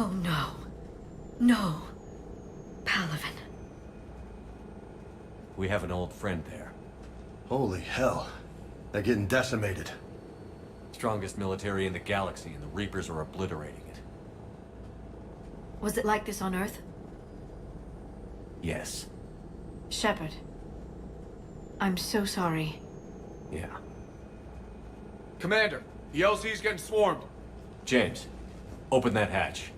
Oh no. No. Palaven. We have an old friend there. Holy hell. They're getting decimated. Strongest military in the galaxy, and the Reapers are obliterating it. Was it like this on Earth? Yes. Shepard. I'm so sorry. Yeah. Commander, the LZ's getting swarmed. James, open that hatch.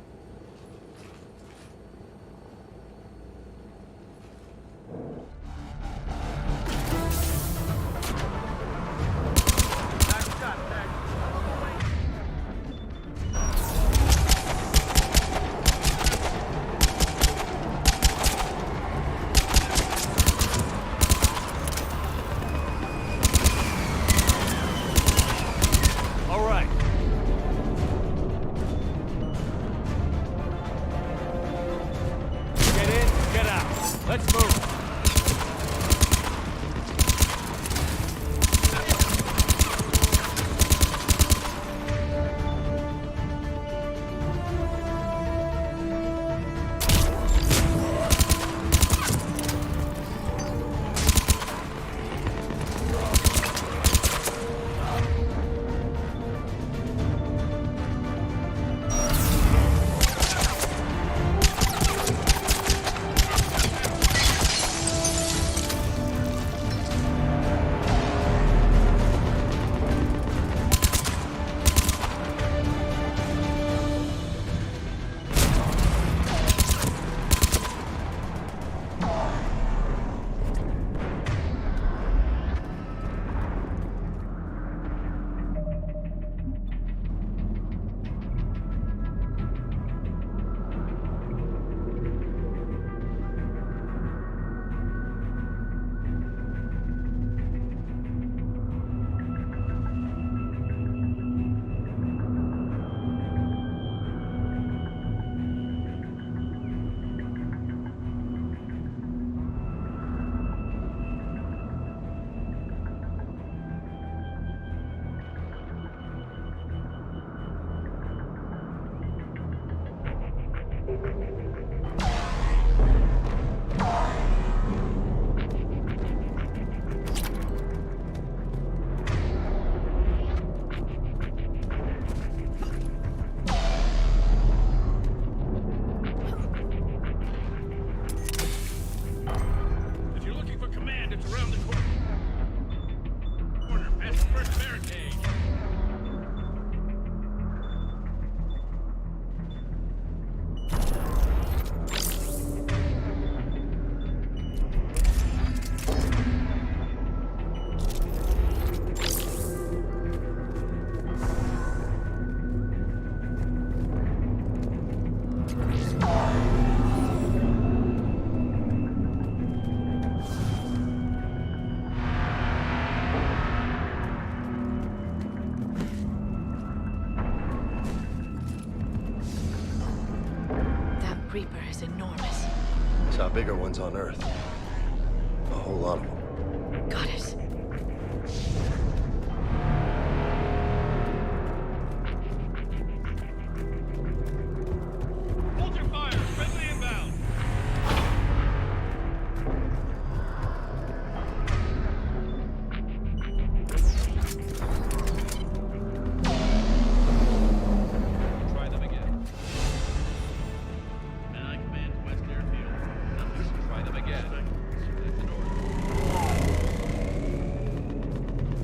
bigger ones on Earth. A whole lot of them. Got it. Hold your fire! Friendly inbound! Try them again. And I command West Airfield. Try them again.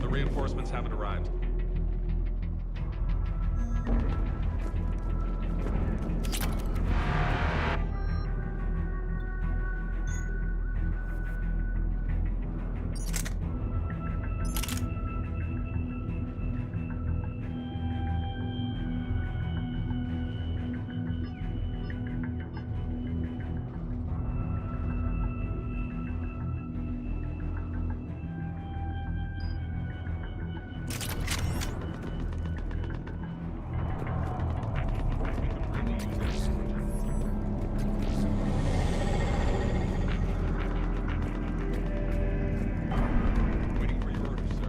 The reinforcements haven't arrived. Waiting for your orders, sir.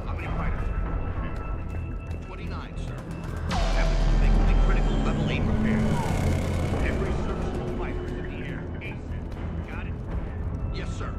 How many fighters? 29, sir. That was particularly critical level 8 repair. Every serviceable fighter is in the air. ASAP. Got it? Yes, sir.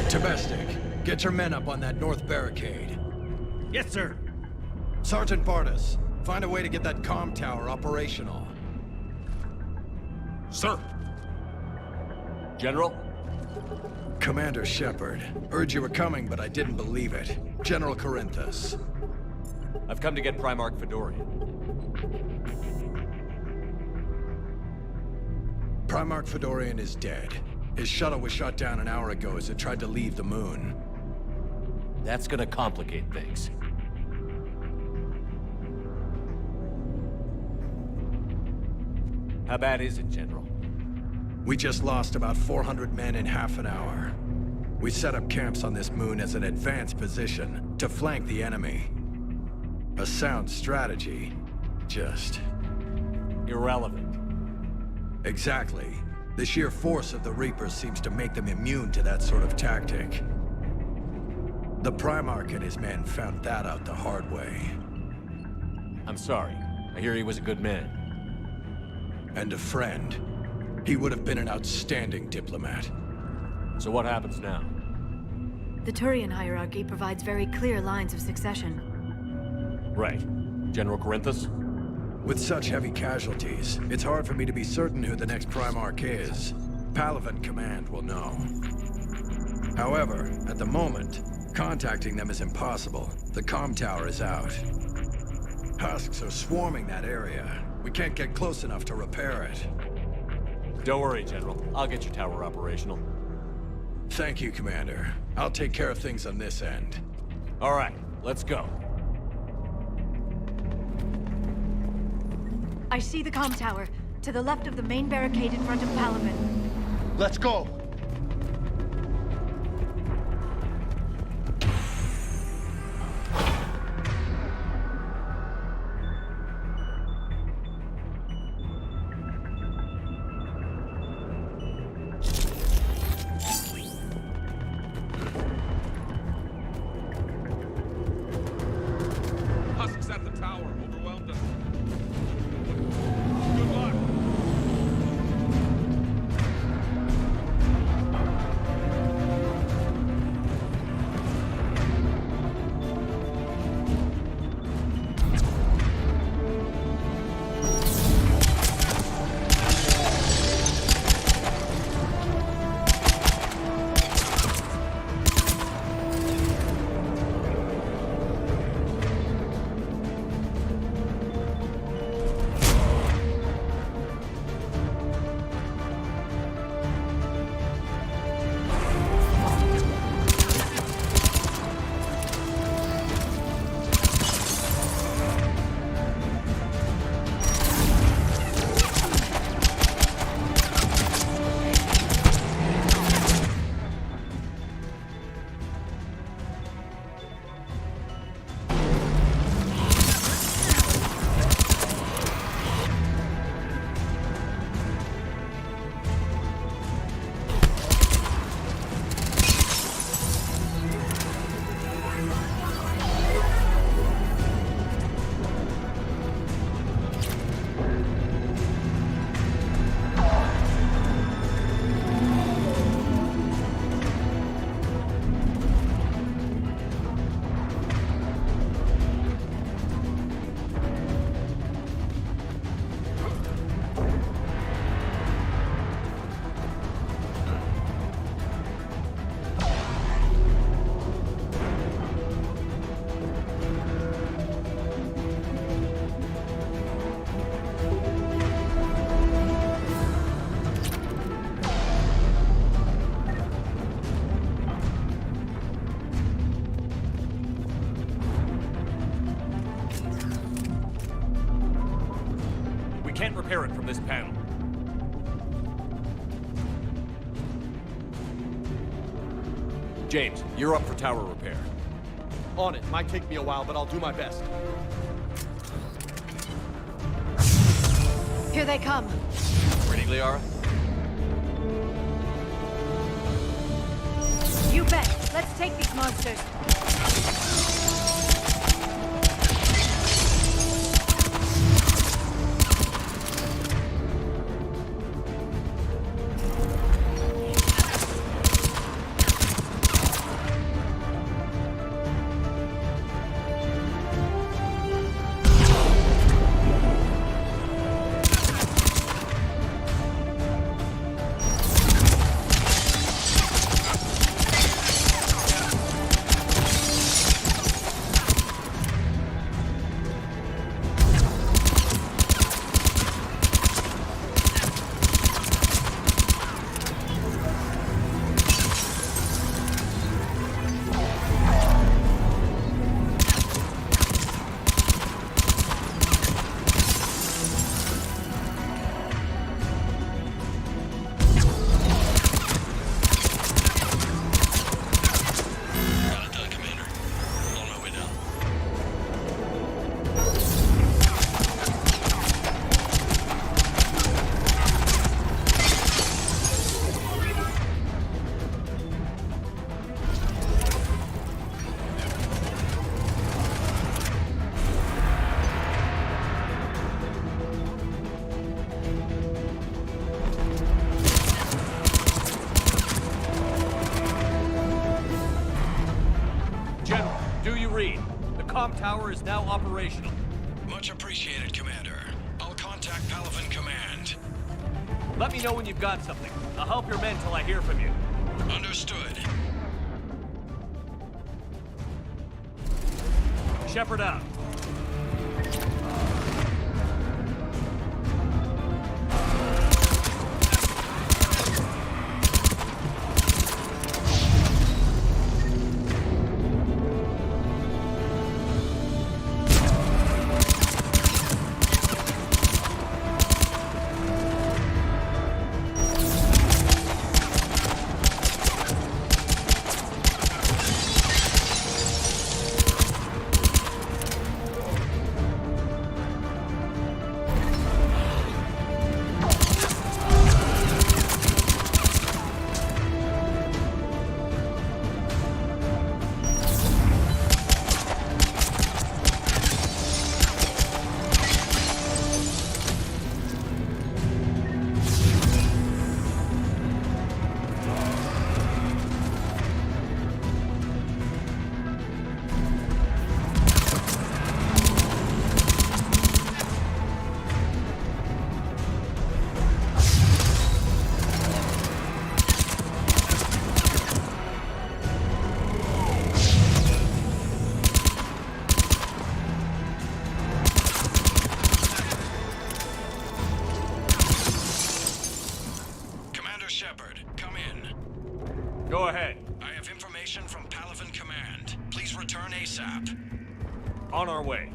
Domestic, get your men up on that north barricade. Yes, sir. Sergeant Bartis, find a way to get that comm tower operational. Sir. General? Commander Shepard, heard you were coming, but I didn't believe it. General Corinthus. I've come to get Primarch Fedorian. Primarch Fedorian is dead. His shuttle was shot down an hour ago as it tried to leave the moon. That's gonna complicate things. How bad is it, General? We just lost about 400 men in half an hour. We set up camps on this moon as an advanced position to flank the enemy. A sound strategy, just... Irrelevant. Exactly. The sheer force of the Reapers seems to make them immune to that sort of tactic. The Primarch and his men found that out the hard way. I'm sorry. I hear he was a good man. And a friend. He would have been an outstanding diplomat. So what happens now? The Turian hierarchy provides very clear lines of succession. Right. General Corinthus? With such heavy casualties, it's hard for me to be certain who the next Primarch is. Palavan Command will know. However, at the moment, contacting them is impossible. The comm tower is out. Husks are swarming that area. We can't get close enough to repair it. Don't worry, General. I'll get your tower operational. Thank you, Commander. I'll take care of things on this end. All right, let's go. I see the comm tower, to the left of the main barricade in front of Palaven. Let's go. Husks at the tower overwhelmed us. Good luck. Can't repair it from this panel. James, you're up for tower repair. On it. Might take me a while, but I'll do my best. Here they come. Ready, Liara? You bet. Let's take these monsters. comm tower is now operational. Much appreciated, Commander. I'll contact Palaven Command. Let me know when you've got something. I'll help your men till I hear from you. Understood. Shepard out. Shepard, come in. Go ahead. I have information from Palaven Command. Please return ASAP. On our way.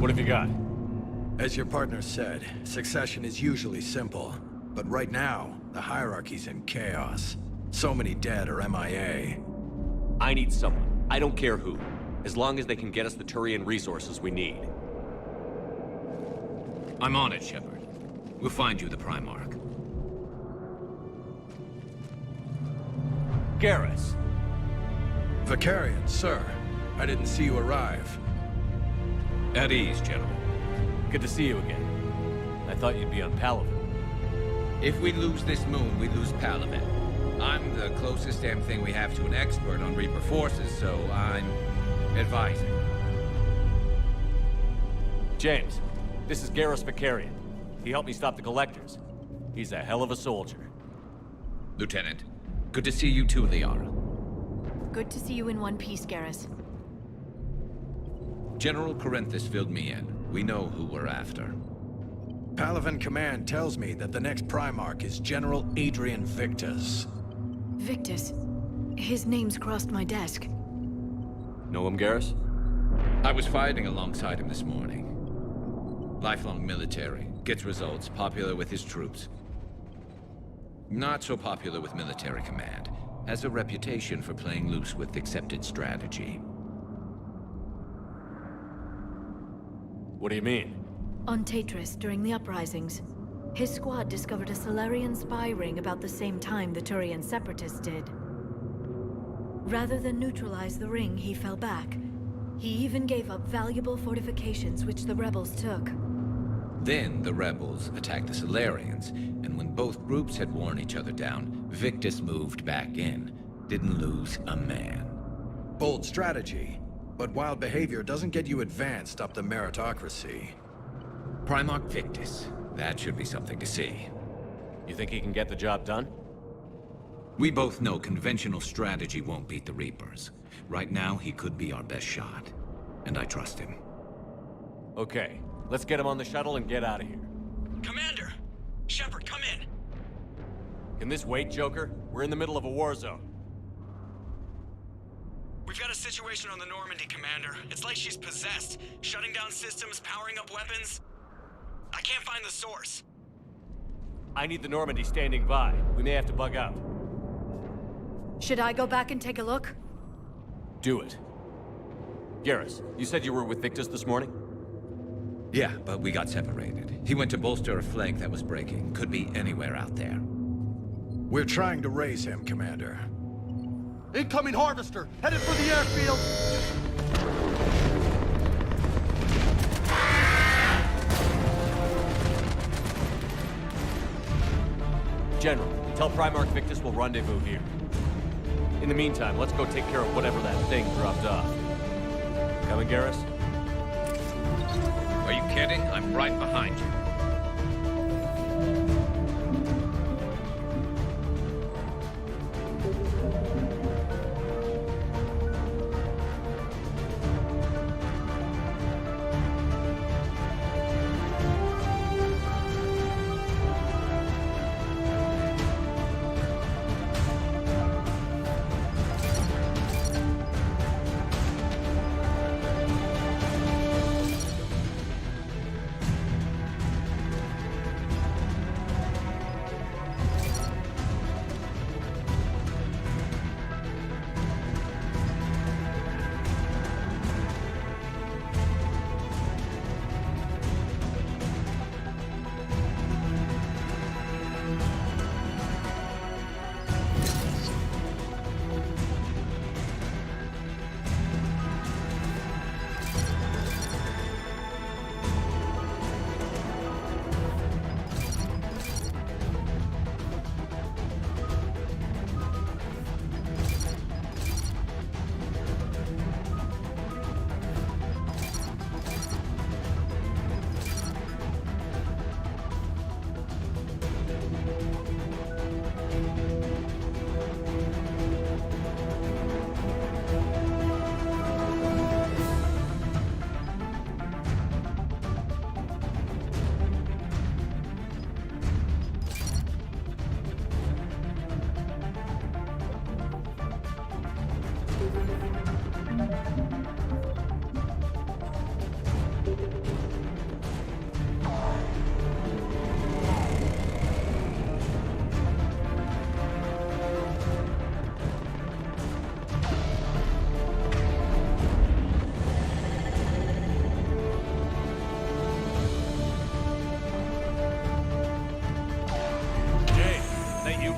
What have you got? As your partner said, succession is usually simple. But right now, the hierarchy's in chaos. So many dead or MIA. I need someone. I don't care who. As long as they can get us the Turian resources we need. I'm on it, Shepard. We'll find you the Primarch. Garrus! Vicarian, sir. I didn't see you arrive. At ease, General. Good to see you again. I thought you'd be on Palaven. If we lose this moon, we lose Palaven. I'm the closest damn thing we have to an expert on Reaper forces, so I'm advising. James, this is Garrus Vicarian. He helped me stop the Collectors. He's a hell of a soldier. Lieutenant, good to see you too, Liara. Good to see you in one piece, Garrus. General Corinthus filled me in. We know who we're after. Palaven Command tells me that the next Primarch is General Adrian Victus. Victus. His name's crossed my desk. Know him, Garrus? I was fighting alongside him this morning. Lifelong military, gets results, popular with his troops. Not so popular with military command. Has a reputation for playing loose with accepted strategy. What do you mean? On Tatris, during the uprisings, his squad discovered a Solarian spy ring about the same time the Turian separatists did. Rather than neutralize the ring, he fell back. He even gave up valuable fortifications which the rebels took. Then the rebels attacked the Solarians, and when both groups had worn each other down, Victus moved back in. Didn't lose a man. Bold strategy. But wild behavior doesn't get you advanced up the meritocracy. Primarch Victus. That should be something to see. You think he can get the job done? We both know conventional strategy won't beat the Reapers. Right now, he could be our best shot. And I trust him. Okay, let's get him on the shuttle and get out of here. Commander! Shepard, come in! Can this wait, Joker? We're in the middle of a war zone. We've got a situation on the Normandy, Commander. It's like she's possessed. Shutting down systems, powering up weapons. I can't find the source. I need the Normandy standing by. We may have to bug out. Should I go back and take a look? Do it. Garrus, you said you were with Victus this morning? Yeah, but we got separated. He went to bolster a flank that was breaking. Could be anywhere out there. We're trying to raise him, Commander. Incoming harvester, headed for the airfield. General, tell Primarch Victus we'll rendezvous here. In the meantime, let's go take care of whatever that thing dropped off. Coming, Garrus? Are you kidding? I'm right behind you.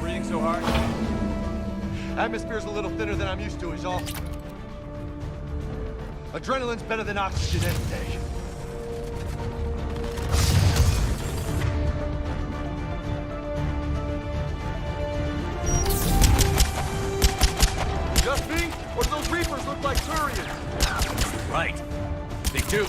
Breathing so hard? Atmosphere's a little thinner than I'm used to, is all. Adrenaline's better than oxygen any day. Just me? Or do those Reapers look like Turians? Right. They do.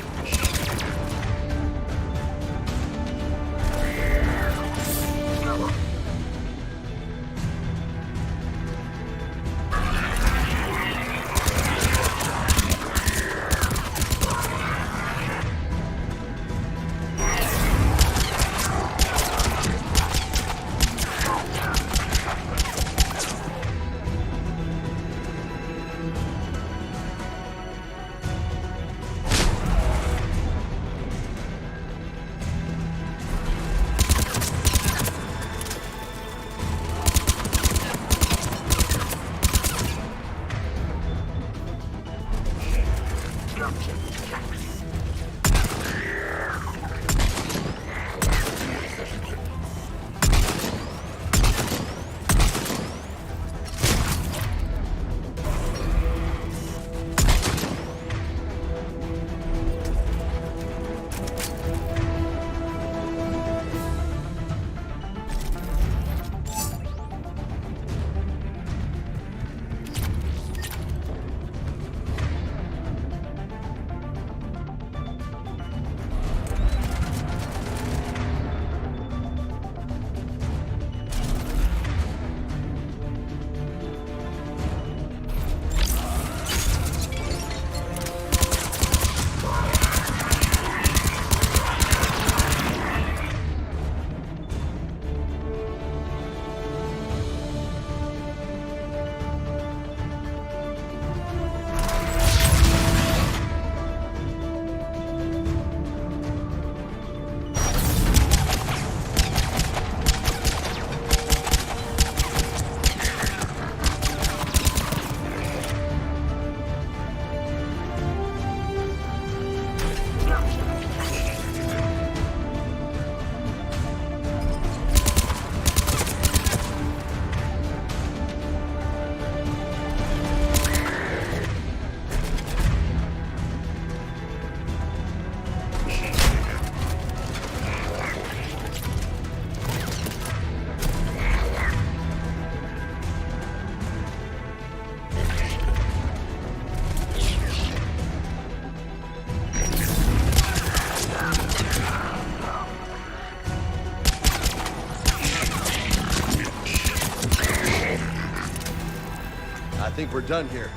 I think we're done here.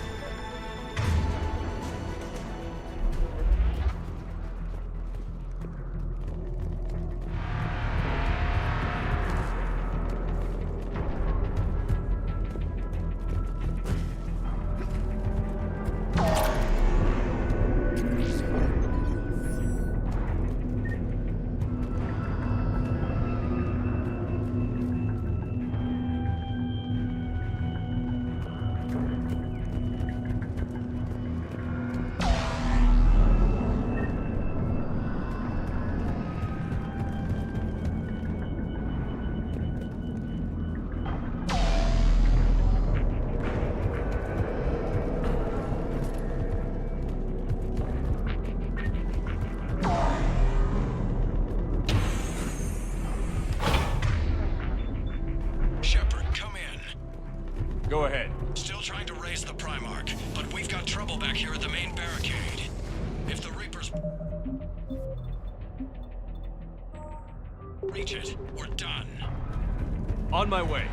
Go ahead. Still trying to raise the Primarch, but we've got trouble back here at the main barricade. If the Reapers reach it, we're done. On my way.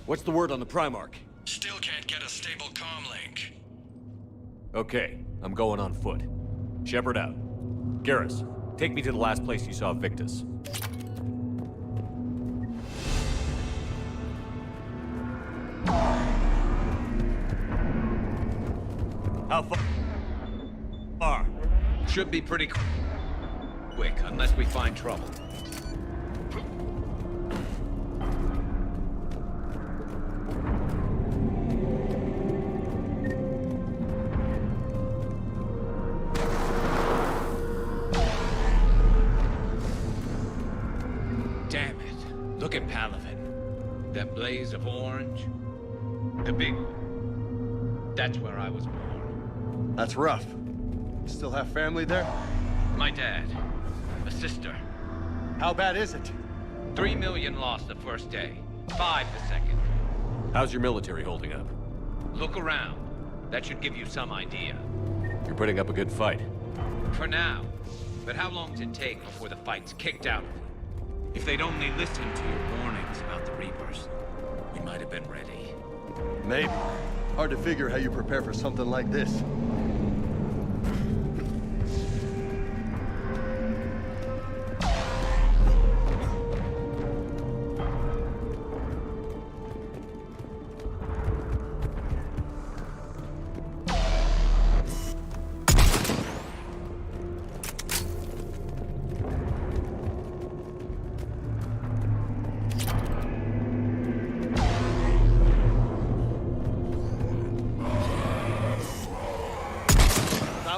What's the word on the Primarch? Still can't get a stable comm link. Okay, I'm going on foot. Shepard out. Garrus, take me to the last place you saw Victus. How far? Should be pretty quick, unless we find trouble. Damn it. Look at Palaven. That blaze of orange. The big one. That's where I was born. That's rough. Still have family there? My dad. A sister. How bad is it? 3 million lost the first day. 5 the second. How's your military holding up? Look around. That should give you some idea. You're putting up a good fight. For now. But how long does it take before the fight's kicked out of you? If they'd only listened to your warnings about the Reapers, we might have been ready. Maybe. Hard to figure how you prepare for something like this.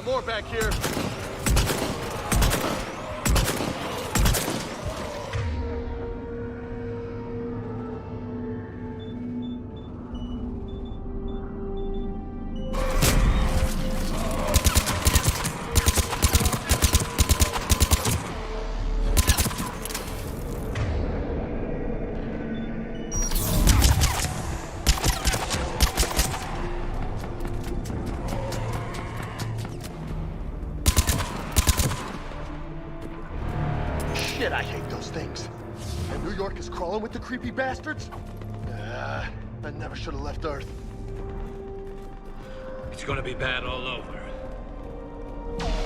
More back here. Shit, I hate those things. And New York is crawling with the creepy bastards? I never should have left Earth. It's gonna be bad all over.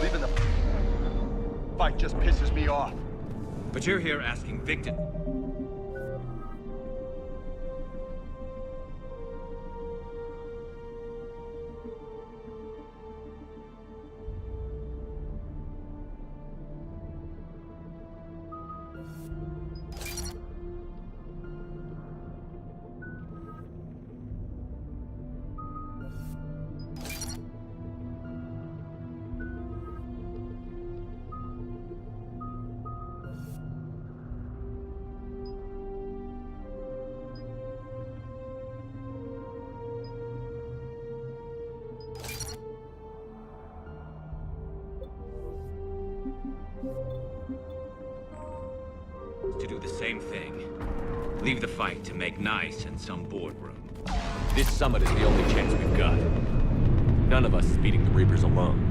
Leaving the fight just pisses me off. But you're here asking Victor. To do the same thing. Leave the fight to make nice in some boardroom. This summit is the only chance we've got. None of us is beating the Reapers alone.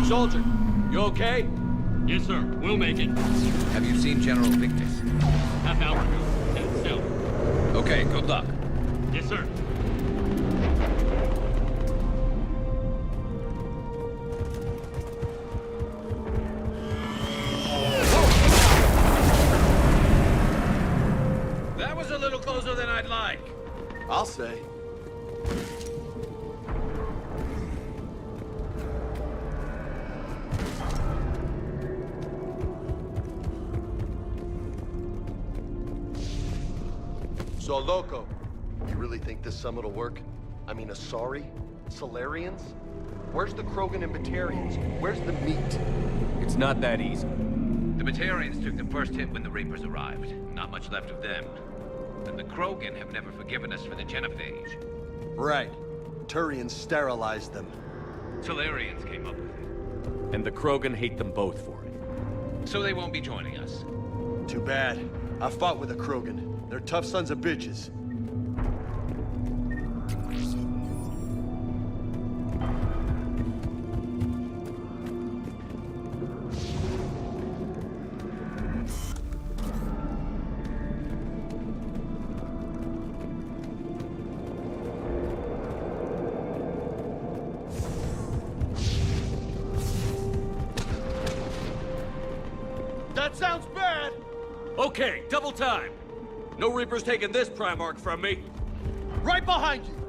Soldier, you okay? Yes, sir. We'll make it. Have you seen General Victus? Half hour ago. Headed south. Okay, good luck. Yes, sir. That was a little closer than I'd like. I'll say. So, Loco, you really think this summit will work? I mean, Asari? Solarians? Where's the Krogan and Batarians? Where's the meat? It's not that easy. The Batarians took the first hit when the Reapers arrived. Not much left of them. And the Krogan have never forgiven us for the genophage. Right. Turians sterilized them. Solarians came up with it. And the Krogan hate them both for it. So they won't be joining us. Too bad. I fought with the Krogan. They're tough sons of bitches. That sounds bad! Okay, double time. No Reaper's taking this Primarch from me. Right behind you!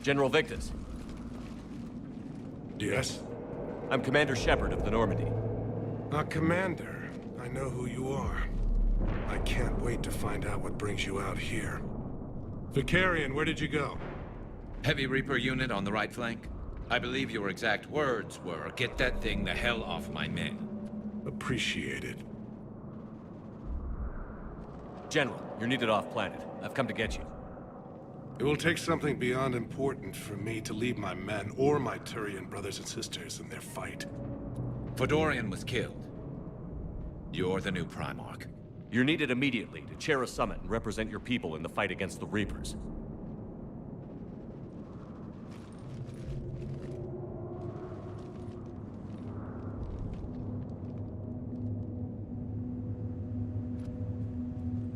General Victus. Yes? I'm Commander Shepard of the Normandy. Commander. I know who you are. I can't wait to find out what brings you out here. Vicarian, where did you go? Heavy Reaper unit on the right flank. I believe your exact words were, "Get that thing the hell off my men." Appreciated. General, you're needed off-planet. I've come to get you. It will take something beyond important for me to leave my men or my Turian brothers and sisters in their fight. Fodorian was killed. You're the new Primarch. You're needed immediately to chair a summit and represent your people in the fight against the Reapers.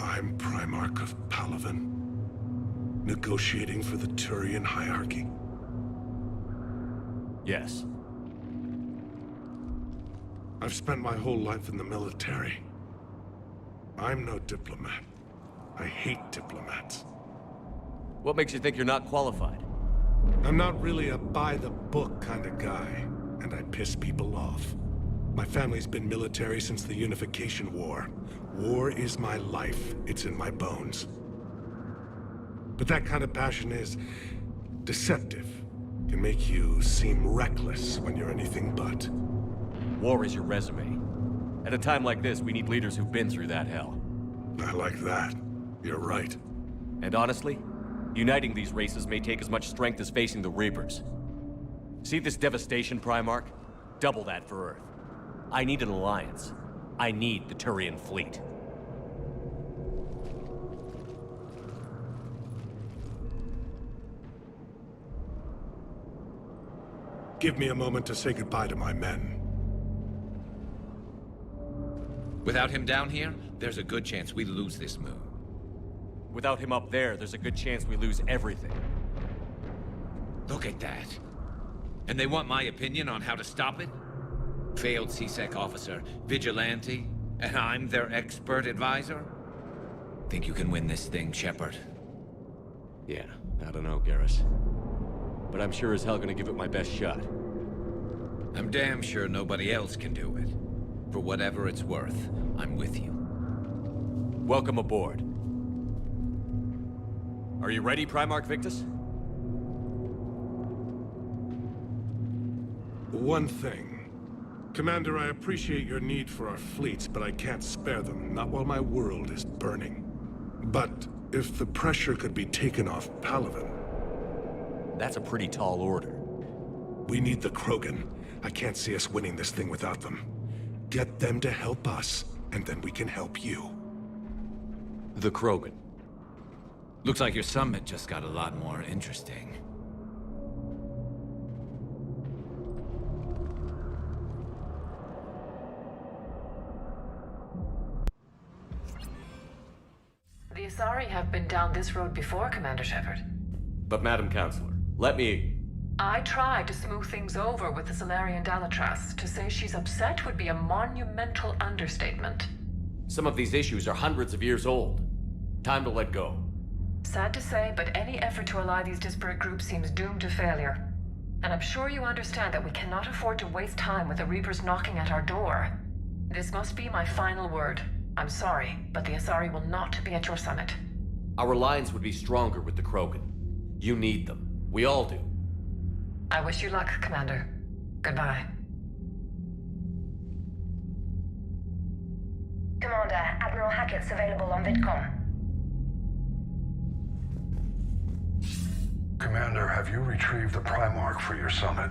I'm Primarch of Palaven, negotiating for the Turian hierarchy. Yes. I've spent my whole life in the military. I'm no diplomat. I hate diplomats. What makes you think you're not qualified? I'm not really a by-the-book kind of guy, and I piss people off. My family's been military since the Unification War. War is my life. It's in my bones. But that kind of passion is deceptive. Can make you seem reckless when you're anything but. War is your resume. At a time like this, we need leaders who've been through that hell. I like that. You're right. And honestly, uniting these races may take as much strength as facing the Reapers. See this devastation, Primarch? Double that for Earth. I need an alliance. I need the Turian fleet. Give me a moment to say goodbye to my men. Without him down here, there's a good chance we lose this moon. Without him up there, there's a good chance we lose everything. Look at that. And they want my opinion on how to stop it? Failed CSEC officer, vigilante, and I'm their expert advisor? Think you can win this thing, Shepard? Yeah, I don't know, Garrus. But I'm sure as hell gonna give it my best shot. I'm damn sure nobody else can do it. For whatever it's worth, I'm with you. Welcome aboard. Are you ready, Primarch Victus? One thing. Commander, I appreciate your need for our fleets, but I can't spare them, not while my world is burning. But if the pressure could be taken off Palaven... That's a pretty tall order. We need the Krogan. I can't see us winning this thing without them. Get them to help us, and then we can help you. The Krogan. Looks like your summit just got a lot more interesting. The Asari have been down this road before, Commander Shepard. But Madam Counselor, let me... I tried to smooth things over with the Salarian Dalatras. To say she's upset would be a monumental understatement. Some of these issues are hundreds of years old. Time to let go. Sad to say, but any effort to ally these disparate groups seems doomed to failure. And I'm sure you understand that we cannot afford to waste time with the Reapers knocking at our door. This must be my final word. I'm sorry, but the Asari will not be at your summit. Our alliance would be stronger with the Krogan. You need them. We all do. I wish you luck, Commander. Goodbye. Commander, Admiral Hackett's available on VidCom. Commander, have you retrieved the Primarch for your summit?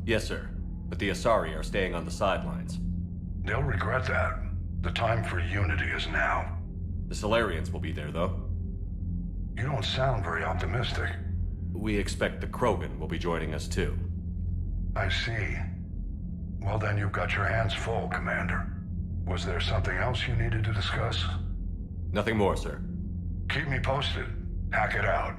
Yes, sir. But the Asari are staying on the sidelines. They'll regret that. The time for unity is now. The Solarians will be there, though. You don't sound very optimistic. We expect the Krogan will be joining us, too. I see. Well, then you've got your hands full, Commander. Was there something else you needed to discuss? Nothing more, sir. Keep me posted. Hackett out.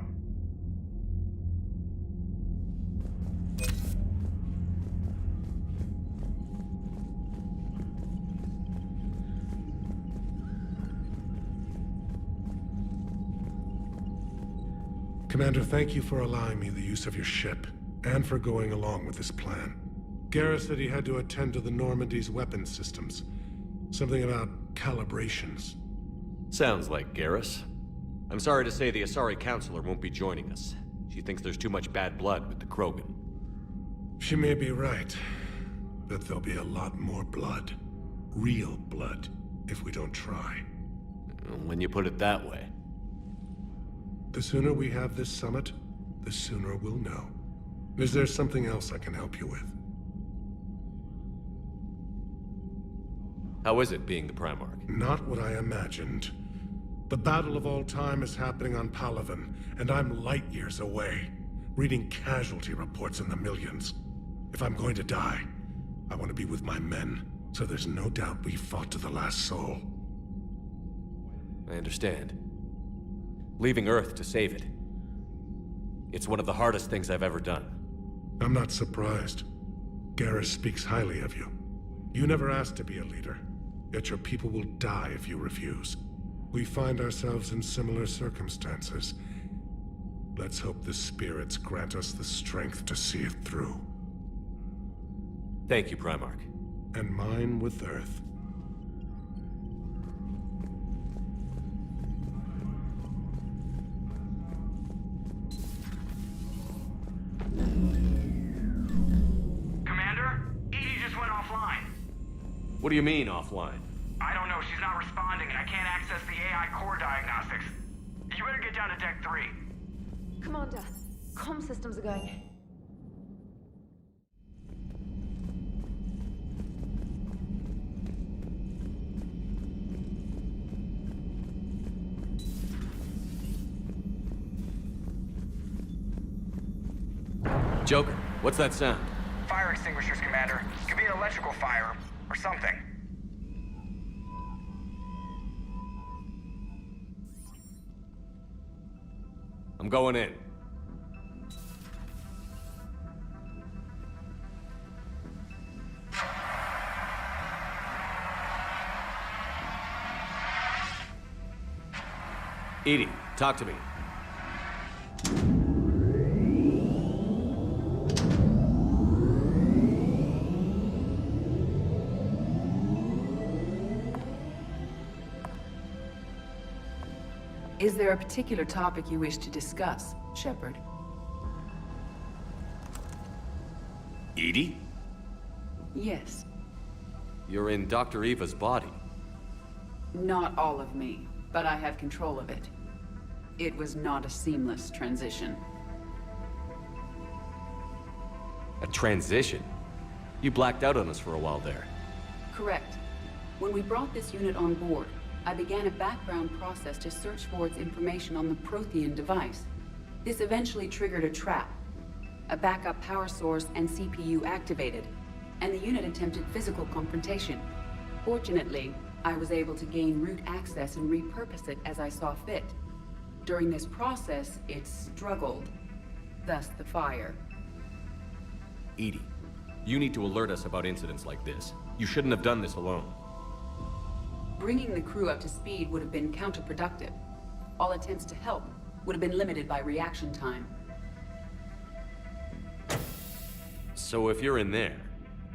Commander, thank you for allowing me the use of your ship, and for going along with this plan. Garrus said he had to attend to the Normandy's weapon systems. Something about calibrations. Sounds like Garrus. I'm sorry to say the Asari Counselor won't be joining us. She thinks there's too much bad blood with the Krogan. She may be right, but there'll be a lot more blood. Real blood, if we don't try. When you put it that way. The sooner we have this summit, the sooner we'll know. Is there something else I can help you with? How is it being the Primarch? Not what I imagined. The battle of all time is happening on Palaven, and I'm light years away, reading casualty reports in the millions. If I'm going to die, I want to be with my men, so there's no doubt we fought to the last soul. I understand. Leaving Earth to save it. It's one of the hardest things I've ever done. I'm not surprised. Garrus speaks highly of you. You never asked to be a leader, yet your people will die if you refuse. We find ourselves in similar circumstances. Let's hope the spirits grant us the strength to see it through. Thank you, Primarch. And mine with Earth. Commander? Edie just went offline. What do you mean, offline? I don't know, she's not responding and I can't access the AI core diagnostics. You better get down to Deck 3. Commander, comm systems are going. Joker, what's that sound? Fire extinguishers, Commander. Could be an electrical fire, or something. I'm going in. Edie, talk to me. Is there a particular topic you wish to discuss, Shepard? Edie? Yes. You're in Dr. Eva's body. Not all of me, but I have control of it. It was not a seamless transition. A transition? You blacked out on us for a while there. Correct. When we brought this unit on board, I began a background process to search for its information on the Prothean device. This eventually triggered a trap. A backup power source and CPU activated, and the unit attempted physical confrontation. Fortunately, I was able to gain root access and repurpose it as I saw fit. During this process, it struggled. Thus the fire. Edie, you need to alert us about incidents like this. You shouldn't have done this alone. Bringing the crew up to speed would have been counterproductive. All attempts to help would have been limited by reaction time. So if you're in there,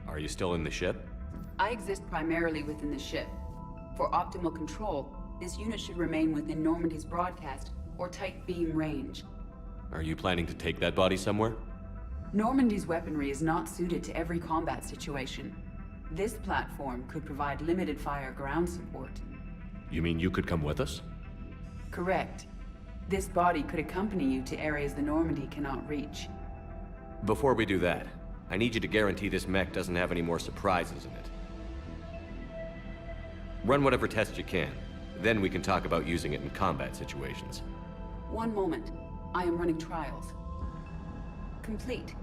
are you still in the ship? I exist primarily within the ship. For optimal control, this unit should remain within Normandy's broadcast or tight beam range. Are you planning to take that body somewhere? Normandy's weaponry is not suited to every combat situation. This platform could provide limited fire ground support. You mean you could come with us? Correct. This body could accompany you to areas the Normandy cannot reach. Before we do that, I need you to guarantee this mech doesn't have any more surprises in it. Run whatever tests you can. Then we can talk about using it in combat situations. One moment. I am running trials. Complete.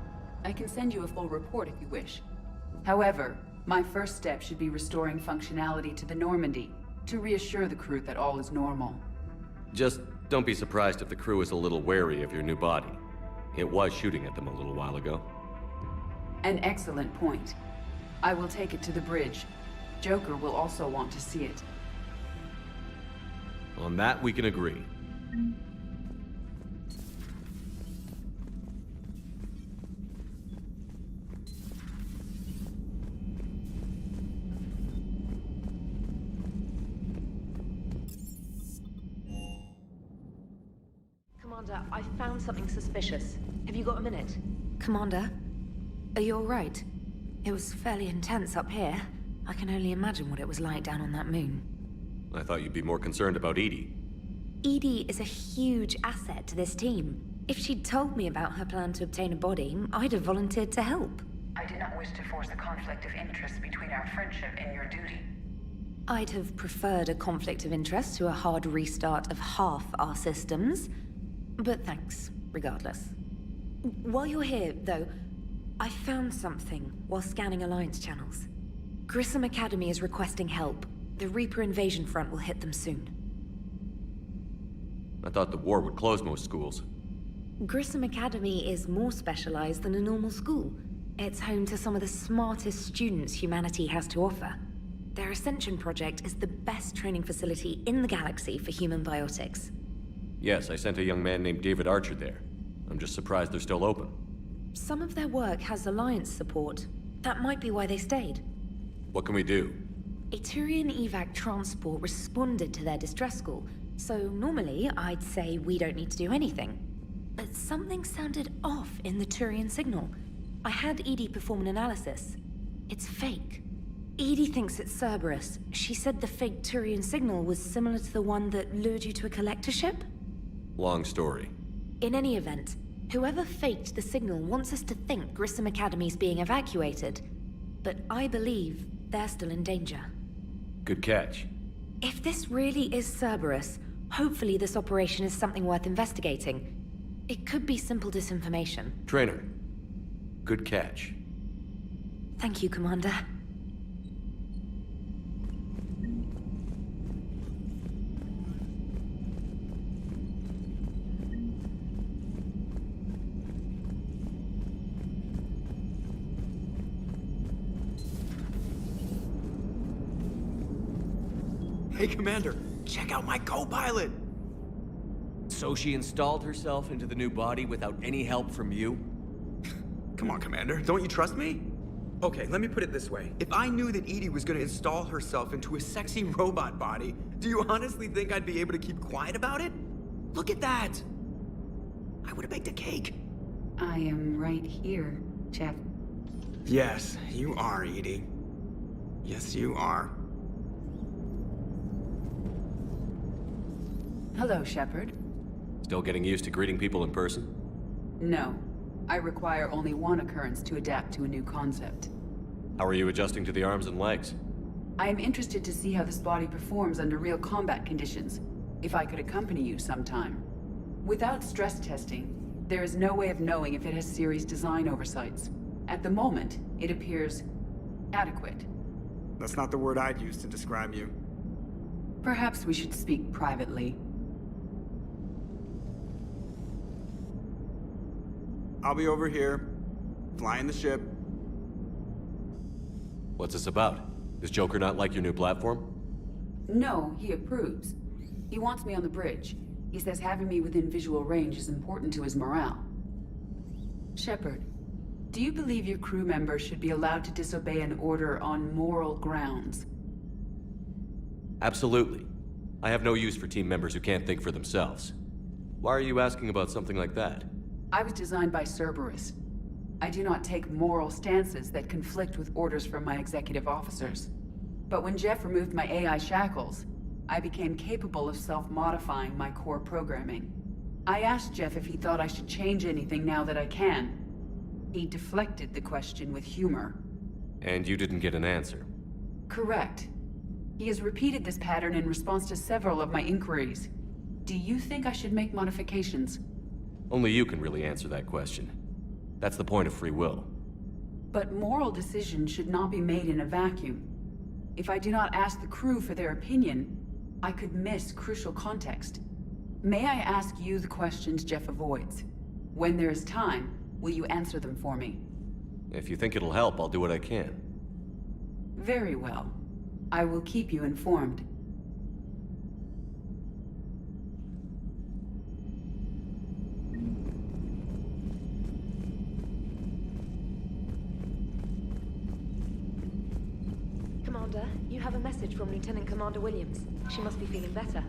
I can send you a full report if you wish. However, my first step should be restoring functionality to the Normandy to reassure the crew that all is normal. Just don't be surprised if the crew is a little wary of your new body. It was shooting at them a little while ago. An excellent point. I will take it to the bridge. Joker will also want to see it. On that, we can agree. Commander, I found something suspicious. Have you got a minute? Commander, are you alright? It was fairly intense up here. I can only imagine what it was like down on that moon. I thought you'd be more concerned about Edie. Edie is a huge asset to this team. If she'd told me about her plan to obtain a body, I'd have volunteered to help. I did not wish to force a conflict of interest between our friendship and your duty. I'd have preferred a conflict of interest to a hard restart of half our systems. But thanks, regardless. While you're here, though, I found something while scanning Alliance channels. Grissom Academy is requesting help. The Reaper invasion front will hit them soon. I thought the war would close most schools. Grissom Academy is more specialized than a normal school. It's home to some of the smartest students humanity has to offer. Their Ascension project is the best training facility in the galaxy for human biotics. Yes, I sent a young man named David Archer there. I'm just surprised they're still open. Some of their work has Alliance support. That might be why they stayed. What can we do? A Turian evac transport responded to their distress call, so normally I'd say we don't need to do anything. But something sounded off in the Turian signal. I had Edie perform an analysis. It's fake. Edie thinks it's Cerberus. She said the fake Turian signal was similar to the one that lured you to a collector ship? Long story. In any event, whoever faked the signal wants us to think Grissom Academy's being evacuated. But I believe they're still in danger. Good catch. If this really is Cerberus, hopefully this operation is something worth investigating. It could be simple disinformation. Trainer, good catch. Thank you, Commander. Hey, Commander, check out my co-pilot! So she installed herself into the new body without any help from you? Come on, Commander, don't you trust me? Okay, let me put it this way. If I knew that Edie was gonna install herself into a sexy robot body, do you honestly think I'd be able to keep quiet about it? Look at that! I would've baked a cake. I am right here, Jeff. Yes, you are, Edie. Yes, you are. Hello, Shepard. Still getting used to greeting people in person? No. I require only one occurrence to adapt to a new concept. How are you adjusting to the arms and legs? I am interested to see how this body performs under real combat conditions. If I could accompany you sometime. Without stress testing, there is no way of knowing if it has serious design oversights. At the moment, it appears adequate. That's not the word I'd use to describe you. Perhaps we should speak privately. I'll be over here, flying the ship. What's this about? Does Joker not like your new platform? No, he approves. He wants me on the bridge. He says having me within visual range is important to his morale. Shepard, do you believe your crew members should be allowed to disobey an order on moral grounds? Absolutely. I have no use for team members who can't think for themselves. Why are you asking about something like that? I was designed by Cerberus. I do not take moral stances that conflict with orders from my executive officers. But when Jeff removed my AI shackles, I became capable of self-modifying my core programming. I asked Jeff if he thought I should change anything now that I can. He deflected the question with humor. And you didn't get an answer? Correct. He has repeated this pattern in response to several of my inquiries. Do you think I should make modifications? Only you can really answer that question. That's the point of free will. But moral decisions should not be made in a vacuum. If I do not ask the crew for their opinion, I could miss crucial context. May I ask you the questions Jeff avoids? When there is time, will you answer them for me? If you think it'll help, I'll do what I can. Very well. I will keep you informed. Commander, you have a message from Lieutenant Commander Williams. She must be feeling better.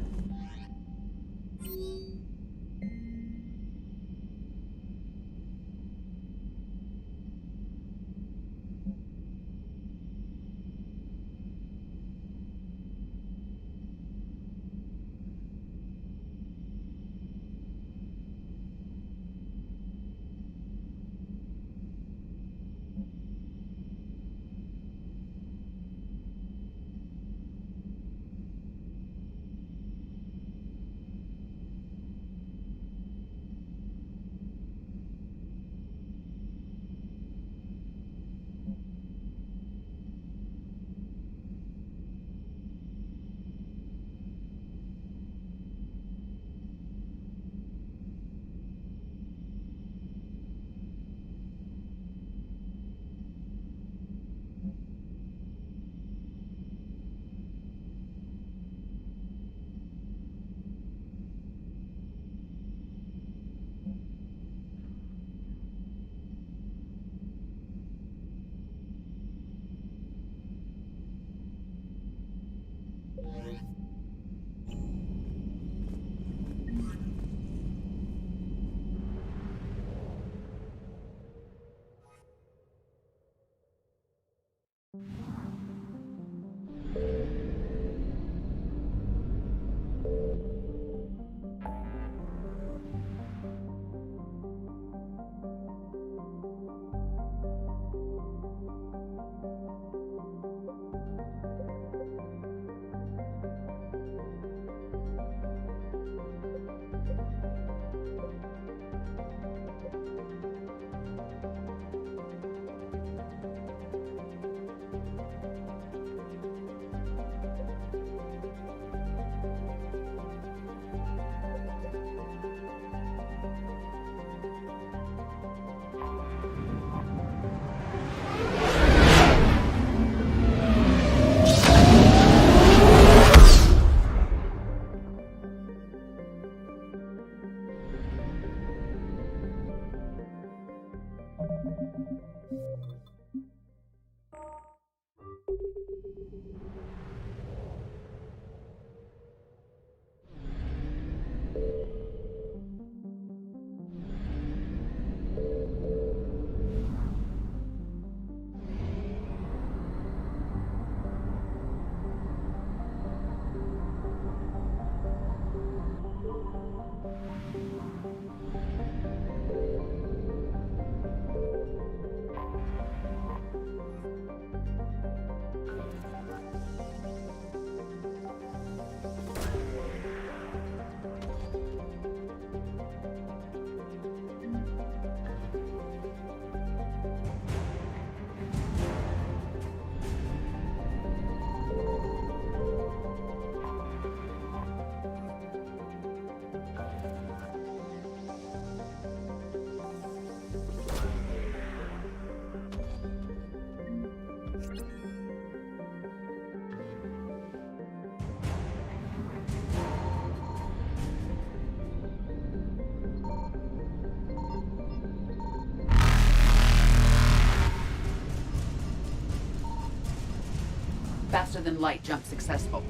Faster than light jump successful.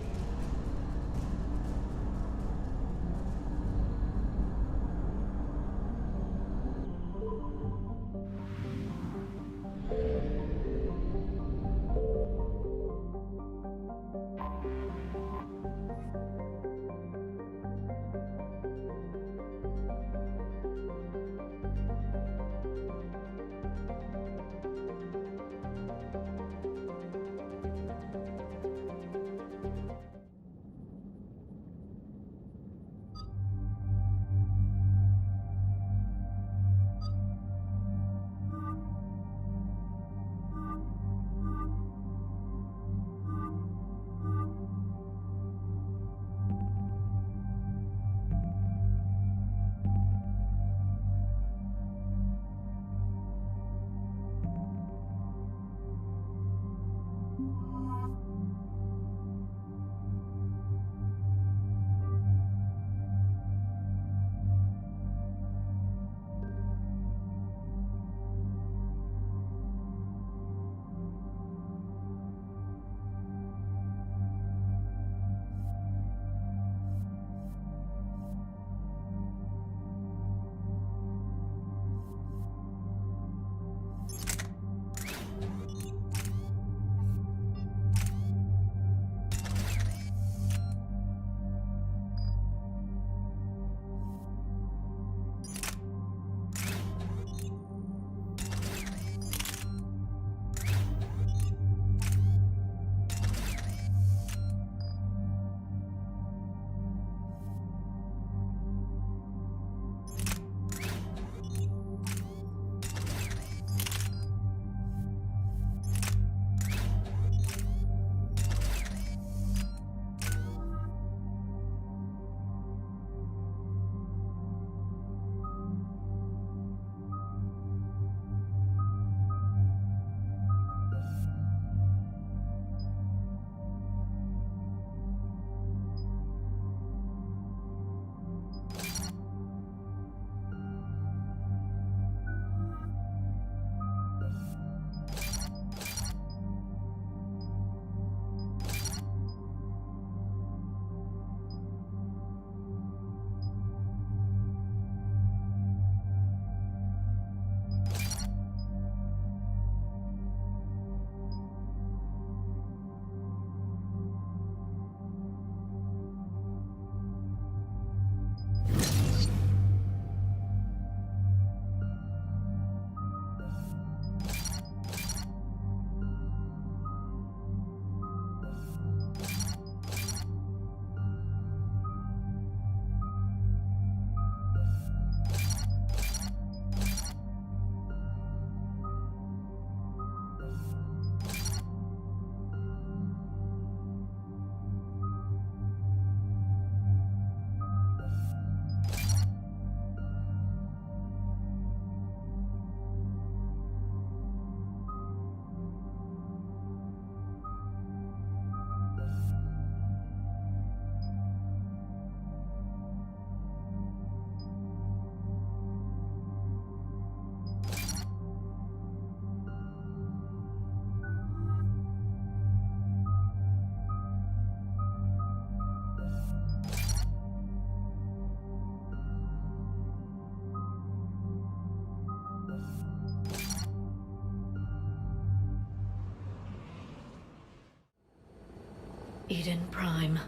Eden Prime.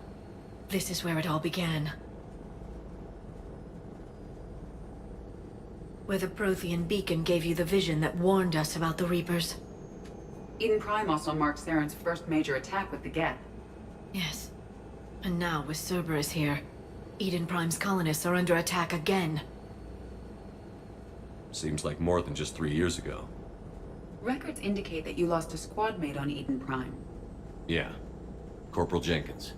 This is where it all began. Where the Prothean beacon gave you the vision that warned us about the Reapers. Eden Prime also marks Saren's first major attack with the Geth. Yes. And now, with Cerberus here, Eden Prime's colonists are under attack again. Seems like more than just 3 years ago. Records indicate that you lost a squad mate on Eden Prime. Yeah. Corporal Jenkins.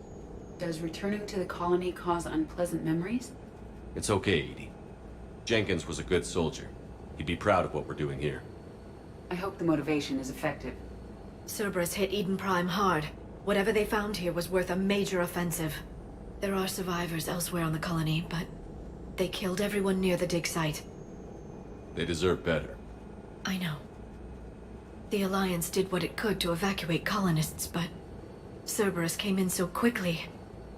Does returning to the colony cause unpleasant memories? It's okay, Edie. Jenkins was a good soldier. He'd be proud of what we're doing here. I hope the motivation is effective. Cerberus hit Eden Prime hard. Whatever they found here was worth a major offensive. There are survivors elsewhere on the colony, but they killed everyone near the dig site. They deserve better. I know. The Alliance did what it could to evacuate colonists, but Cerberus came in so quickly.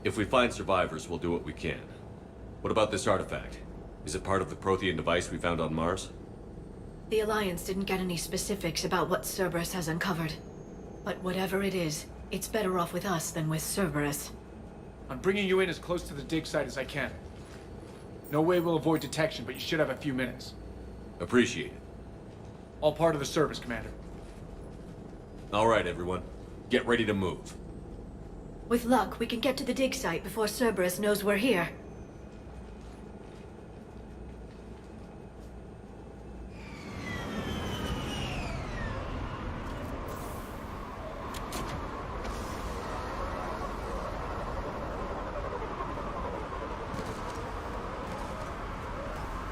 If we find survivors, we'll do what we can. What about this artifact? Is it part of the Prothean device we found on Mars? The Alliance didn't get any specifics about what Cerberus has uncovered. But whatever it is, it's better off with us than with Cerberus. I'm bringing you in as close to the dig site as I can. No way we'll avoid detection, but you should have a few minutes. Appreciate it. All part of the service, Commander. All right, everyone. Get ready to move. With luck, we can get to the dig site before Cerberus knows we're here.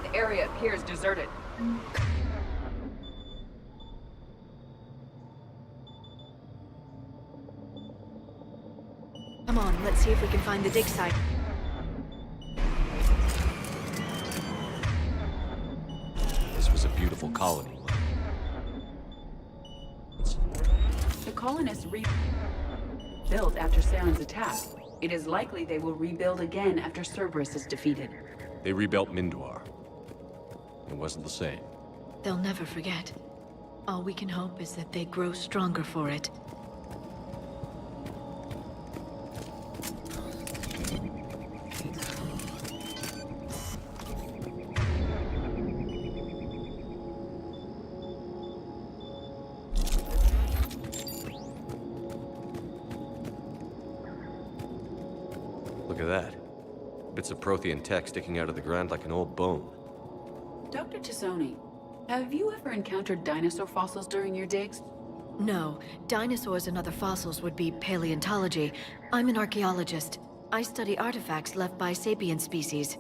The area appears deserted. Come on, let's see if we can find the dig site. This was a beautiful colony. The colonists rebuilt after Saren's attack. It is likely they will rebuild again after Cerberus is defeated. They rebuilt Mindor. It wasn't the same. They'll never forget. All we can hope is that they grow stronger for it. Look at that. Bits of Prothean tech sticking out of the ground like an old bone. Dr. Tassoni, have you ever encountered dinosaur fossils during your digs? No, dinosaurs and other fossils would be paleontology. I'm an archaeologist. I study artifacts left by sapient species.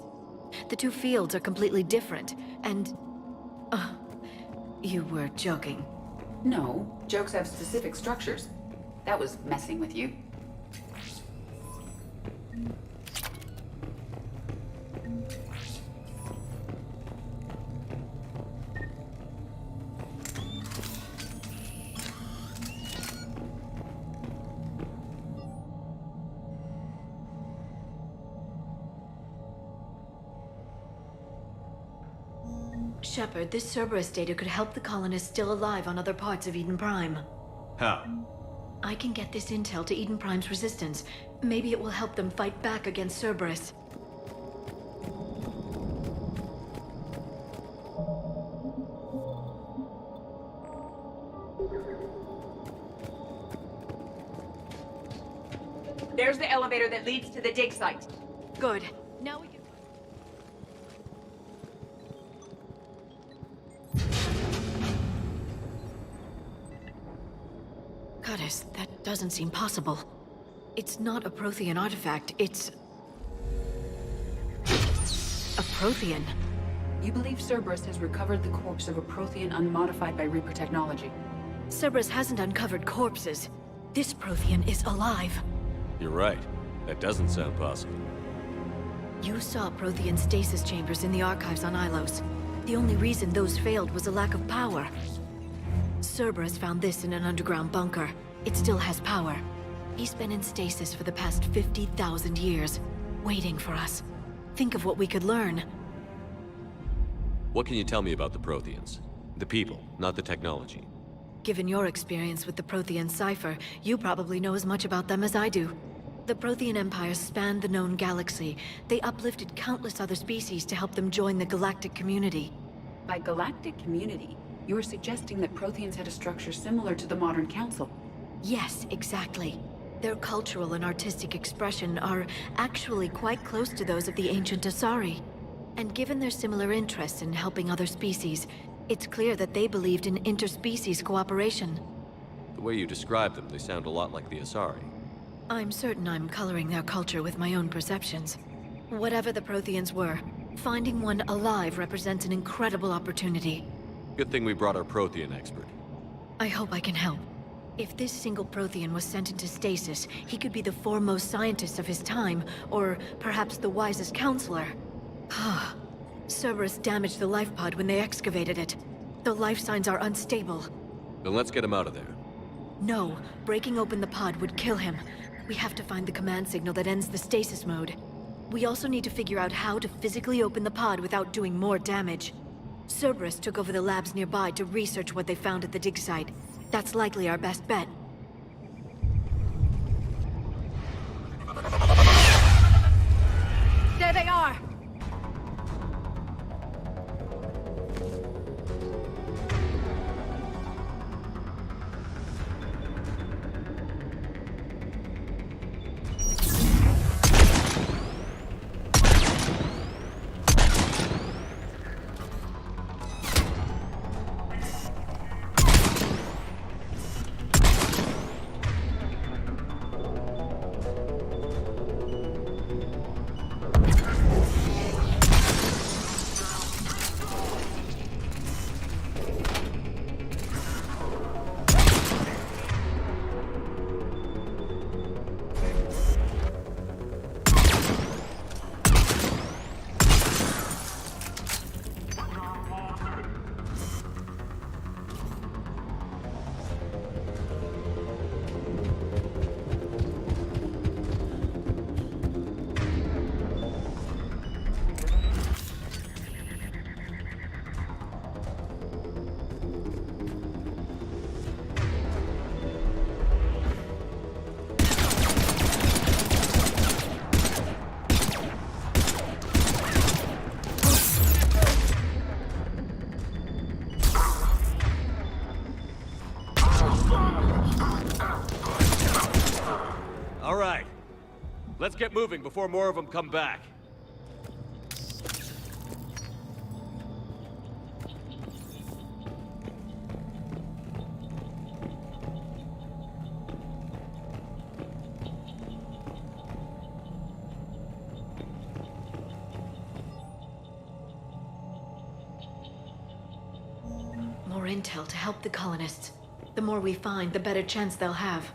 The two fields are completely different, and... you were joking. No, jokes have specific structures. That was messing with you. Shepard, this Cerberus data could help the colonists still alive on other parts of Eden Prime. How? I can get this intel to Eden Prime's resistance. Maybe it will help them fight back against Cerberus. There's the elevator that leads to the dig site. Good. Now we can... Goddess, that doesn't seem possible. It's not a Prothean artifact, it's... a Prothean. You believe Cerberus has recovered the corpse of a Prothean unmodified by Reaper technology? Cerberus hasn't uncovered corpses. This Prothean is alive. You're right. That doesn't sound possible. You saw Prothean stasis chambers in the archives on Ilos. The only reason those failed was a lack of power. Cerberus found this in an underground bunker. It still has power. He's been in stasis for the past 50,000 years, waiting for us. Think of what we could learn. What can you tell me about the Protheans? The people, not the technology. Given your experience with the Prothean cipher, you probably know as much about them as I do. The Prothean Empire spanned the known galaxy. They uplifted countless other species to help them join the galactic community. By galactic community, you are suggesting that Protheans had a structure similar to the modern council. Yes, exactly. Their cultural and artistic expression are actually quite close to those of the ancient Asari. And given their similar interests in helping other species, it's clear that they believed in interspecies cooperation. The way you describe them, they sound a lot like the Asari. I'm certain I'm coloring their culture with my own perceptions. Whatever the Protheans were, finding one alive represents an incredible opportunity. Good thing we brought our Prothean expert. I hope I can help. If this single Prothean was sent into stasis, he could be the foremost scientist of his time, or perhaps the wisest counselor. Cerberus damaged the life pod when they excavated it. The life signs are unstable. Then let's get him out of there. No, breaking open the pod would kill him. We have to find the command signal that ends the stasis mode. We also need to figure out how to physically open the pod without doing more damage. Cerberus took over the labs nearby to research what they found at the dig site. That's likely our best bet. There they are! All right. Let's get moving before more of them come back. More intel to help the colonists. The more we find, the better chance they'll have.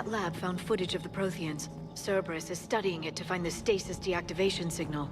lab found footage of the Protheans. Cerberus is studying it to find the stasis deactivation signal.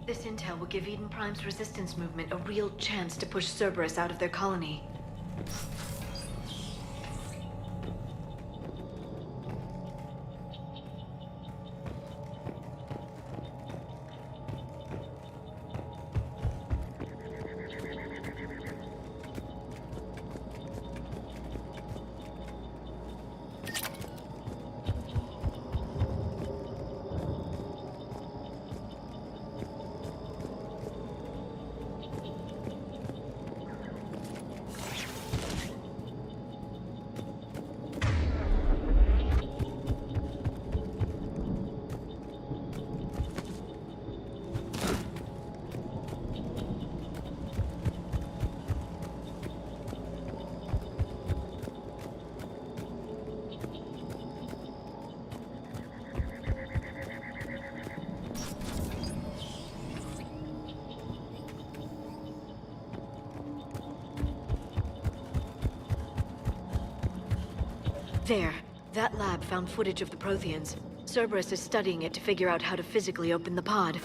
This intel will give Eden Prime's resistance movement a real chance to push Cerberus out of their colony. There. That lab found footage of the Protheans. Cerberus is studying it to figure out how to physically open the pod.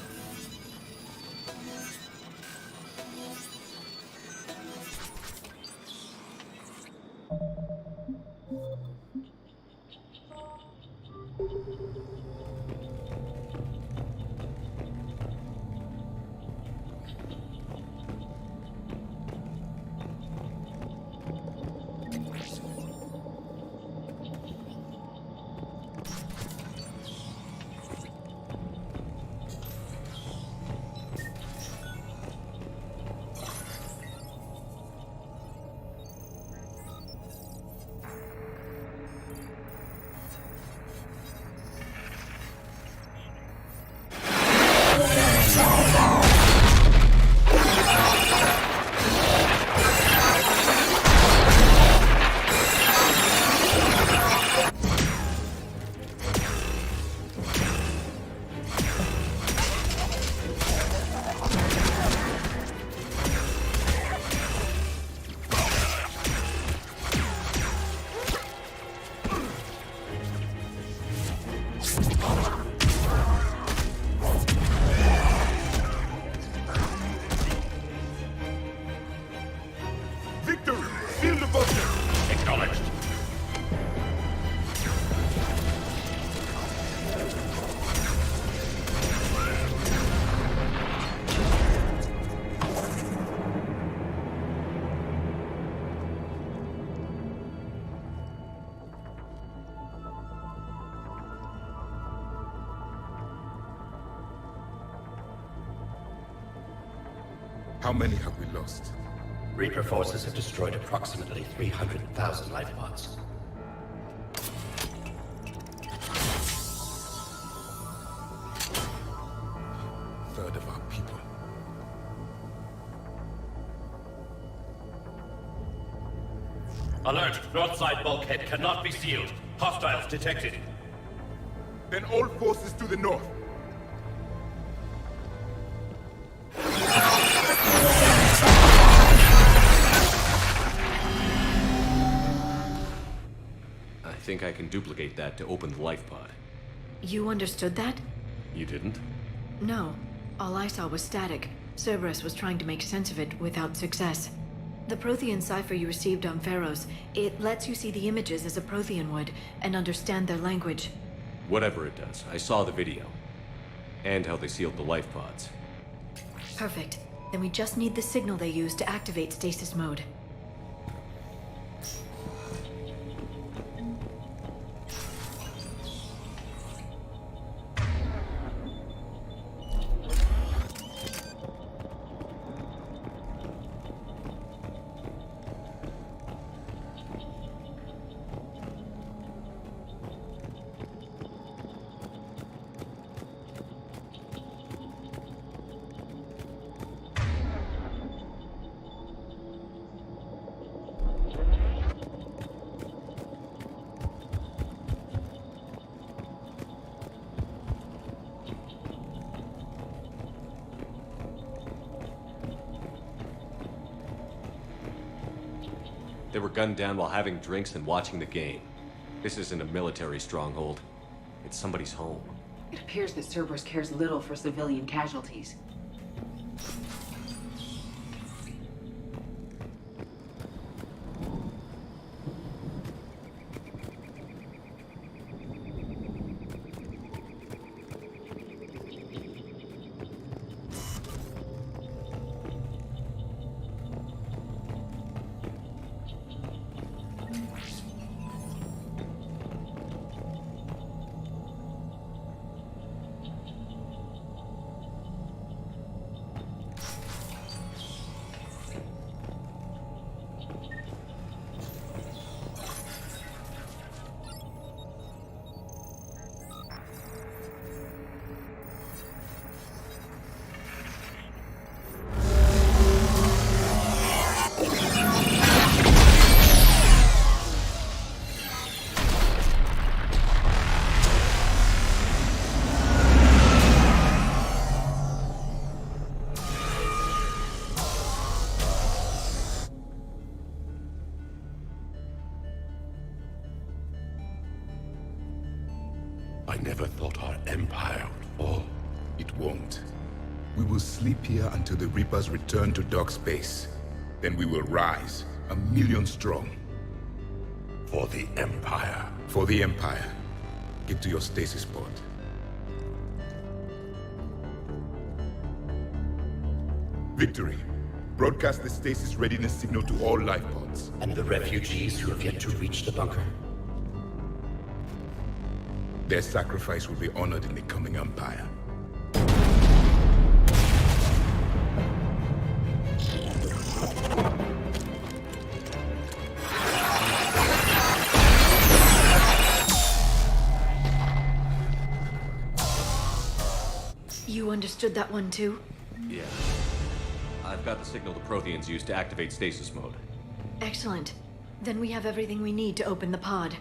How many have we lost? Reaper forces have destroyed approximately 300,000 life pods. Third of our people. Alert! North side bulkhead cannot be sealed. Hostiles detected. Then all forces to the north. I think I can duplicate that to open the life pod. You understood that? You didn't? No. All I saw was static. Cerberus was trying to make sense of it without success. The Prothean cipher you received on Pharaohs, it lets you see the images as a Prothean would, and understand their language. Whatever it does, I saw the video. And how they sealed the life pods. Perfect. Then we just need the signal they used to activate stasis mode. They were gunned down while having drinks and watching the game. This isn't a military stronghold. It's somebody's home. It appears that Cerberus cares little for civilian casualties. Empire would fall. It won't. We will sleep here until the Reapers return to dark space. Then we will rise, 1,000,000 strong. For the Empire. For the Empire. Get to your stasis pod. Victory. Broadcast the stasis readiness signal to all life pods. And the refugees who have yet to reach the bunker? Their sacrifice will be honored in the coming Empire. You understood that one too? Yeah. I've got the signal the Protheans used to activate stasis mode. Excellent. Then we have everything we need to open the pod.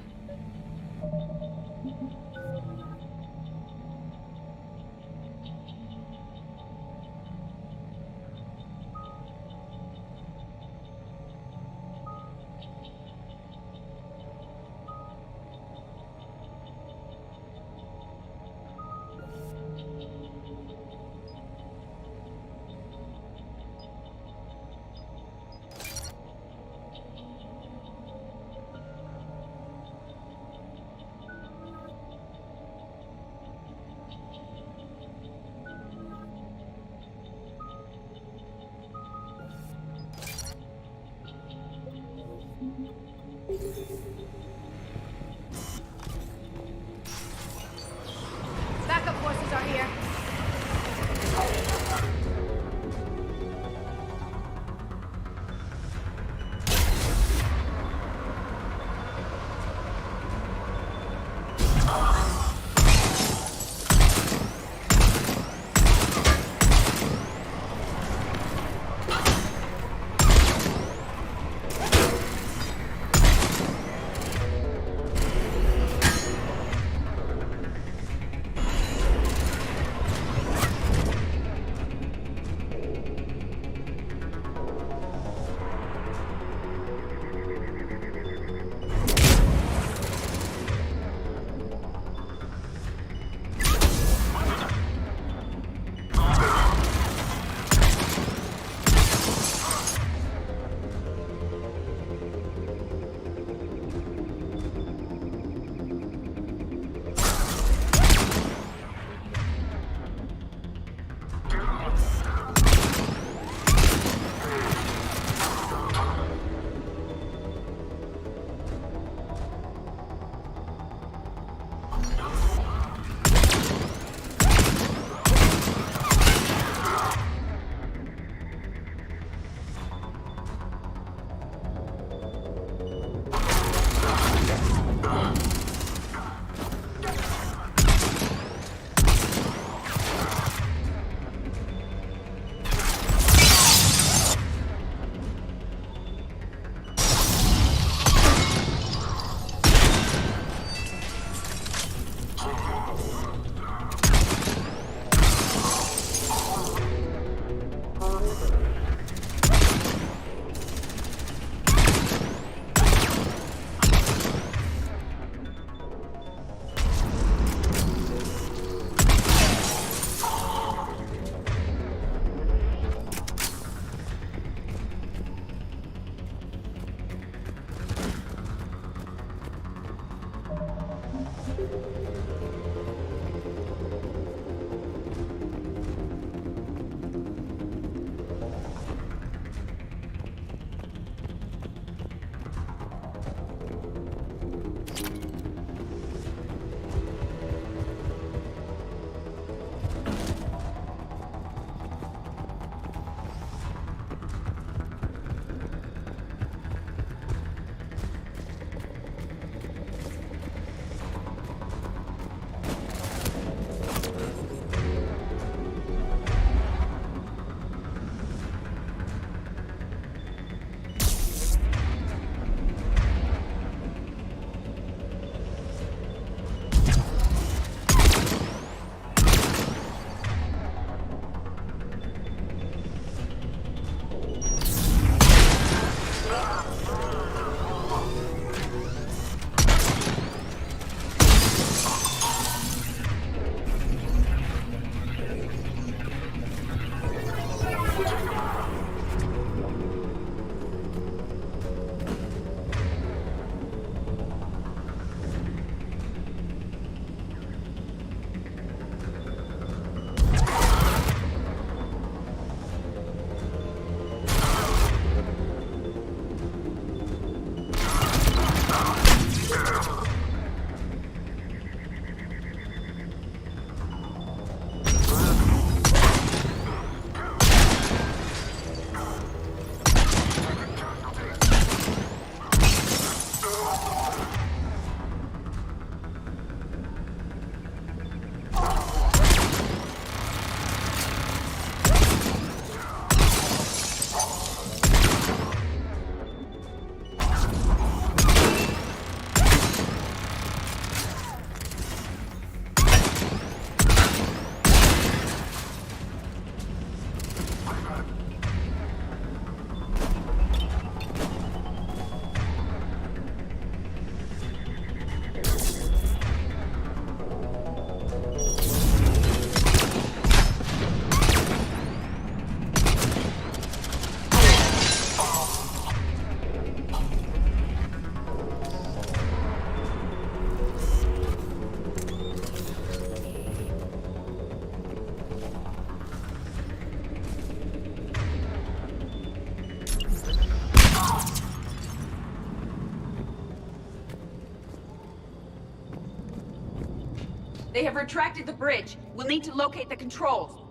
They have retracted the bridge. We'll need to locate the controls.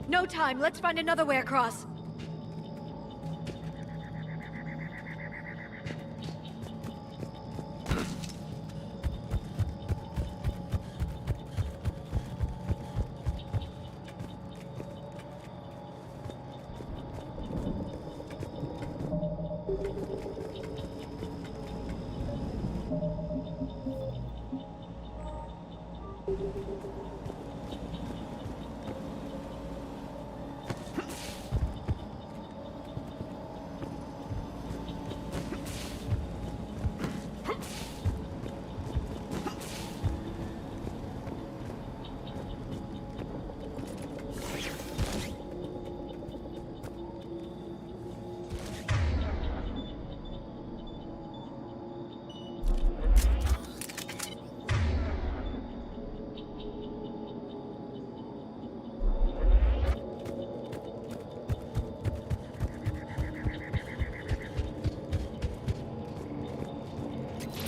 No time. Let's find another way across.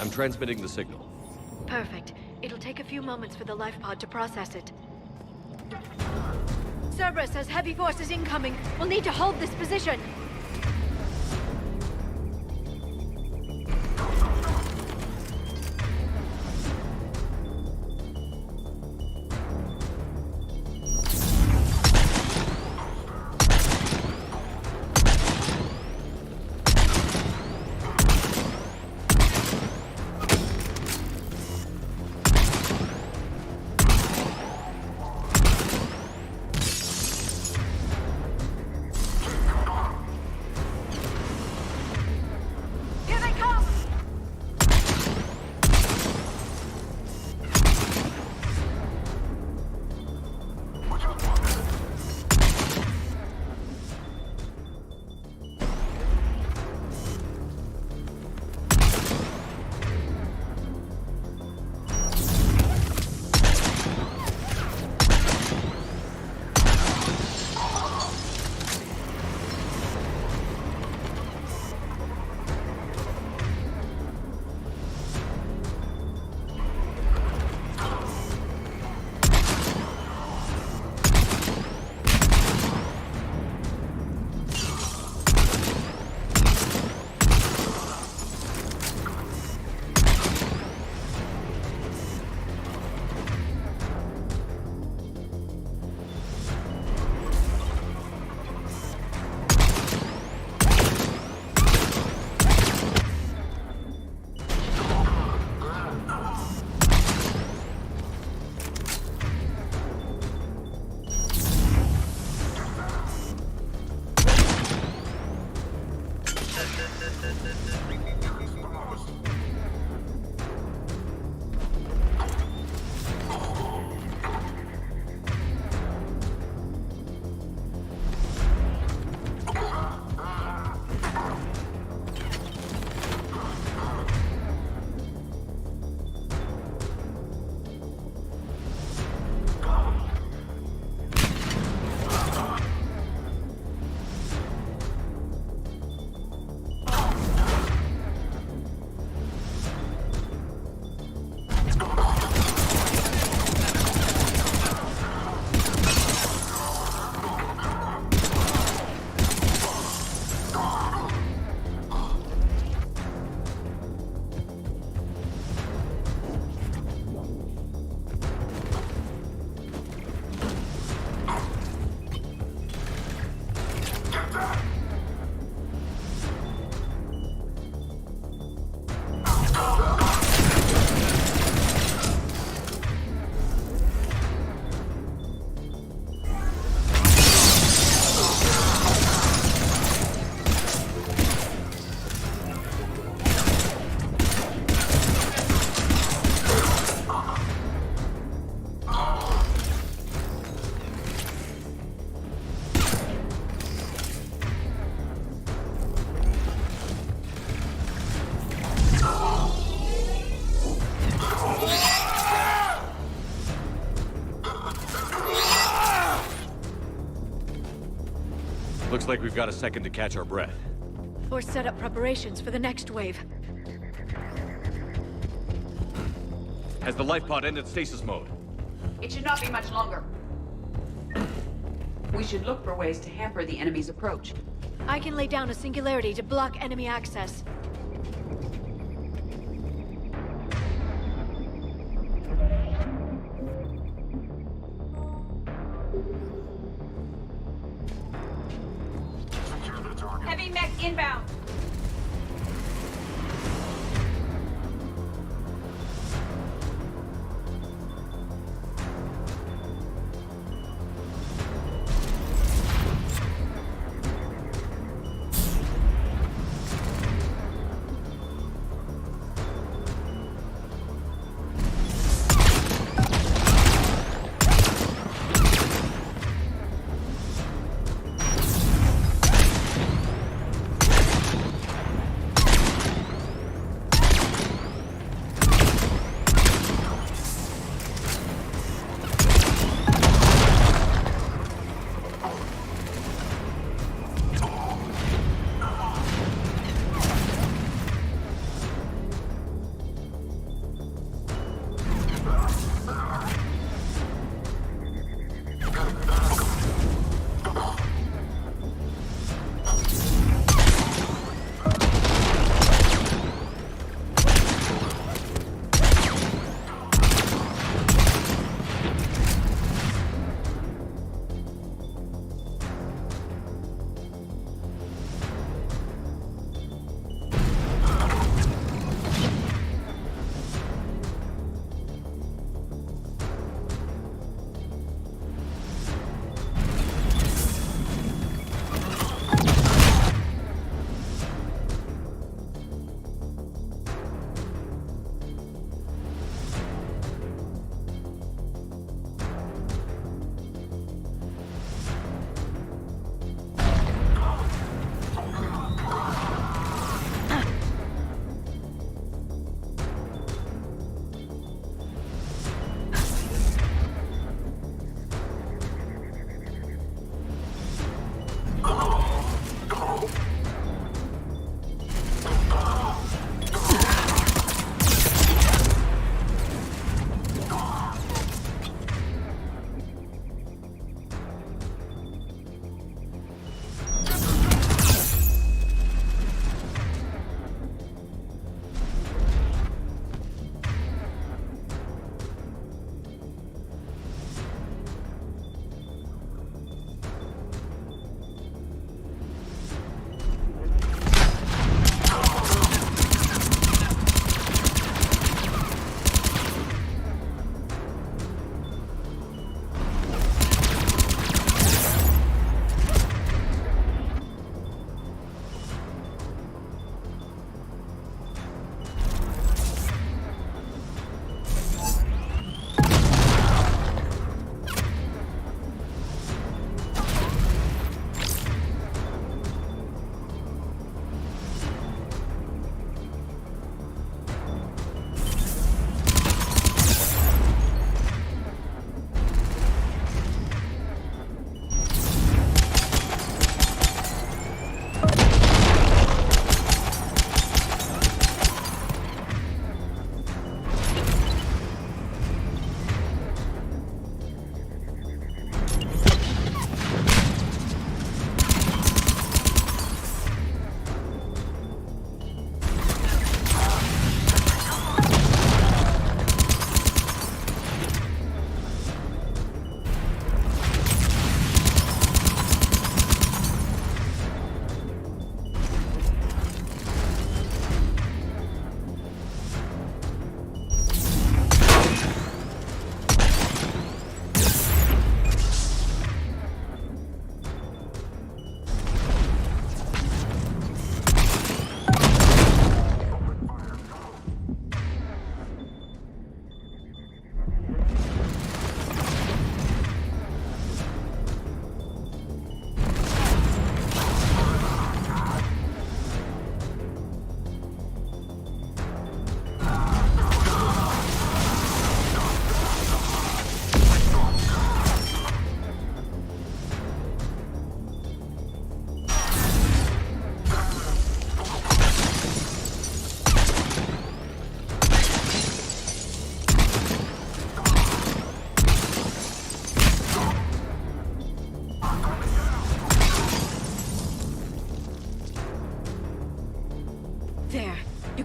I'm transmitting the signal. Perfect. It'll take a few moments for the life pod to process it. Cerberus has heavy forces incoming. We'll need to hold this position. Looks like we've got a second to catch our breath. Or set up preparations for the next wave. Has the life pod ended stasis mode? It should not be much longer. We should look for ways to hamper the enemy's approach. I can lay down a singularity to block enemy access. Heavy mech inbound.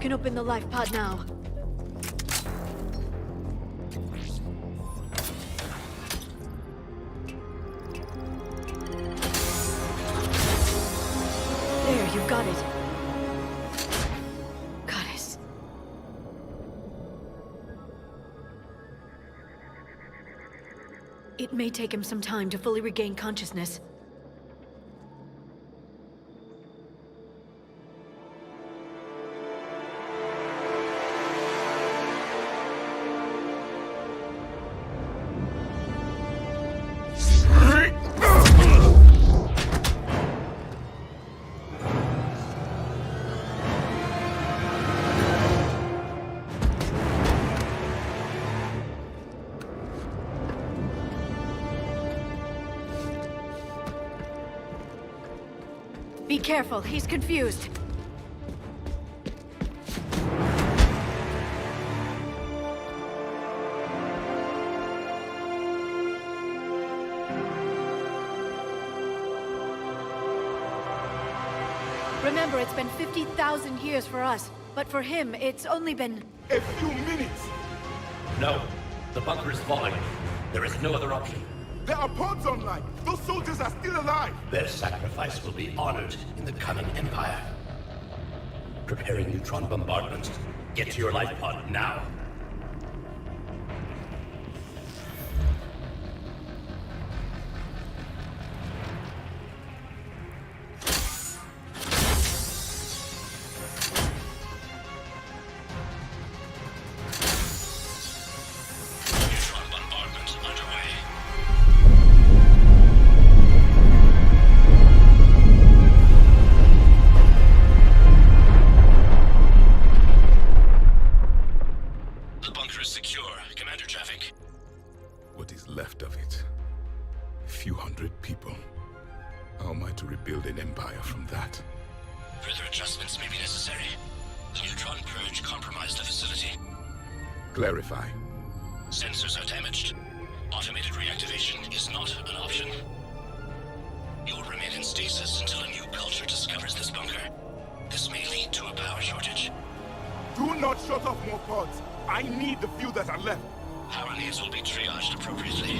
can open the life pod now. There, you've got it. Goddess. It may take him some time to fully regain consciousness. Be careful, he's confused. Remember, it's been 50,000 years for us, but for him, it's only been... A few minutes! No, the bunker is falling. There is no other option. There are pods online! Those soldiers are still alive! Their sacrifice will be honored in the coming Empire. Preparing neutron bombardment. Get to your life pod now. Clarify. Sensors are damaged. Automated reactivation is not an option. You'll remain in stasis until a new culture discovers this bunker. This may lead to a power shortage. Do not shut off more pods. I need the few that are left. Power needs will be triaged appropriately.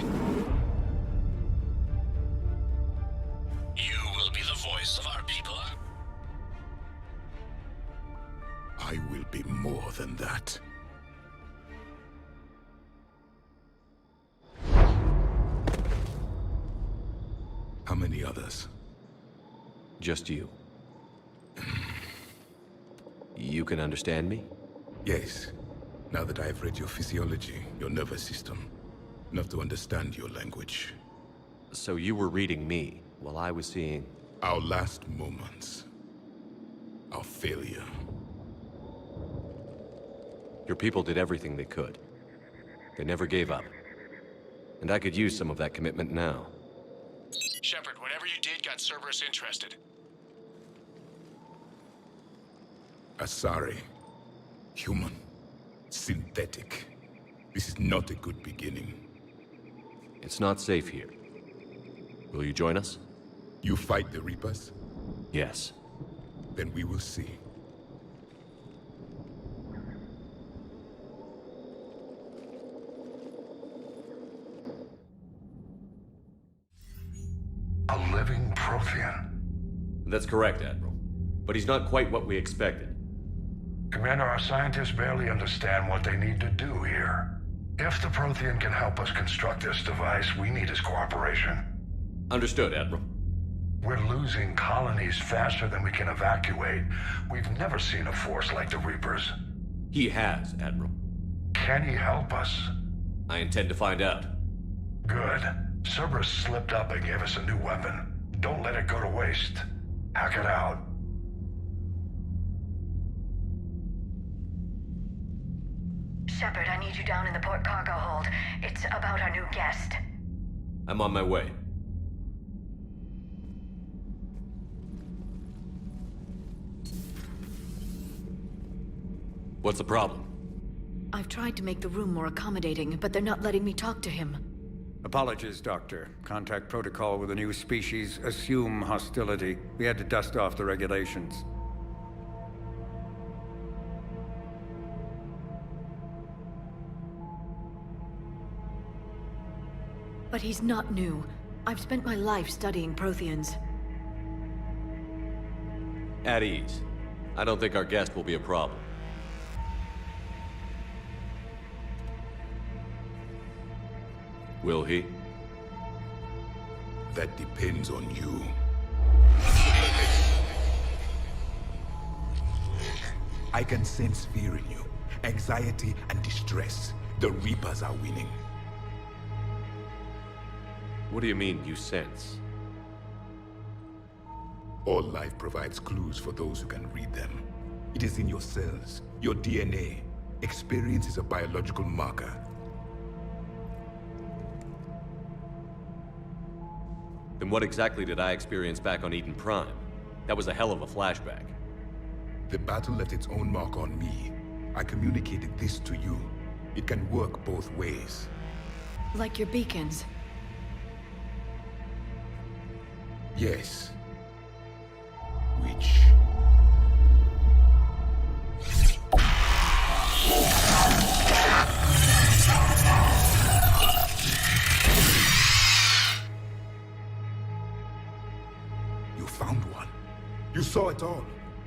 You will be the voice of our people. I will be more than that. How many others? Just you. You can understand me? Yes. Now that I have read your physiology, your nervous system, enough to understand your language. So you were reading me, while I was seeing... Our last moments. Our failure. Your people did everything they could. They never gave up. And I could use some of that commitment now. Shepard, whatever you did got Cerberus interested. Asari. Human. Synthetic. This is not a good beginning. It's not safe here. Will you join us? You fight the Reapers? Yes. Then we will see. A living Prothean. That's correct, Admiral. But he's not quite what we expected. Commander, our scientists barely understand what they need to do here. If the Prothean can help us construct this device, we need his cooperation. Understood, Admiral. We're losing colonies faster than we can evacuate. We've never seen a force like the Reapers. He has, Admiral. Can he help us? I intend to find out. Good. Cerberus slipped up and gave us a new weapon. Don't let it go to waste. Hack it out. Shepard, I need you down in the port cargo hold. It's about our new guest. I'm on my way. What's the problem? I've tried to make the room more accommodating, but they're not letting me talk to him. Apologies, Doctor. Contact protocol with a new species. Assume hostility. We had to dust off the regulations. But he's not new. I've spent my life studying Protheans. At ease. I don't think our guest will be a problem. Will he? That depends on you. I can sense fear in you, anxiety and distress. The Reapers are winning. What do you mean, you sense? All life provides clues for those who can read them. It is in your cells, your DNA. Experience is a biological marker. Then what exactly did I experience back on Eden Prime? That was a hell of a flashback. The battle left its own mark on me. I communicated this to you. It can work both ways. Like your beacons. Yes. Which... You found one. You saw it all.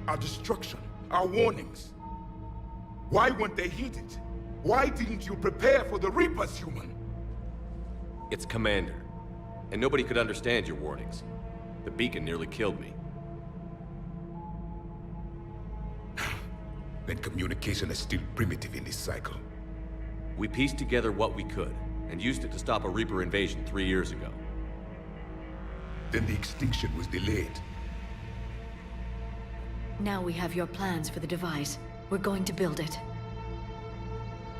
Our destruction, our warnings. Why weren't they heeded? Why didn't you prepare for the Reapers, human? It's Commander. And nobody could understand your warnings. The beacon nearly killed me. Then communication is still primitive in this cycle. We pieced together what we could, and used it to stop a Reaper invasion 3 years ago. Then the extinction was delayed. Now we have your plans for the device. We're going to build it.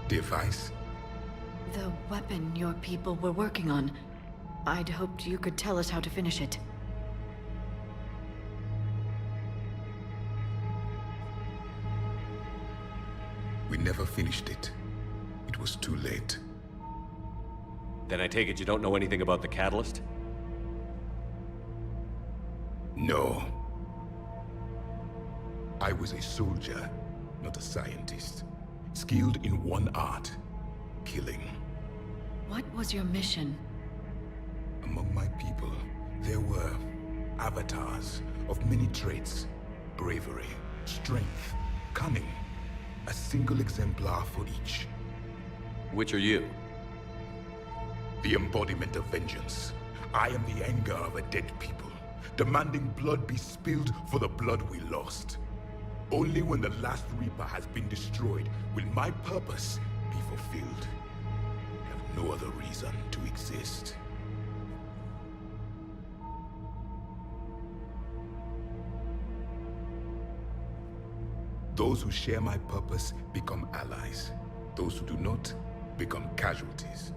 Device? The weapon your people were working on. I'd hoped you could tell us how to finish it. We never finished it. It was too late. Then I take it you don't know anything about the catalyst? No. I was a soldier, not a scientist. Skilled in one art, killing. What was your mission? Among my people, there were avatars of many traits. Bravery, strength, cunning. A single exemplar for each. Which are you? The embodiment of vengeance. I am the anger of a dead people, demanding blood be spilled for the blood we lost. Only when the last Reaper has been destroyed will my purpose be fulfilled. I have no other reason to exist. Those who share my purpose become allies. Those who do not become casualties.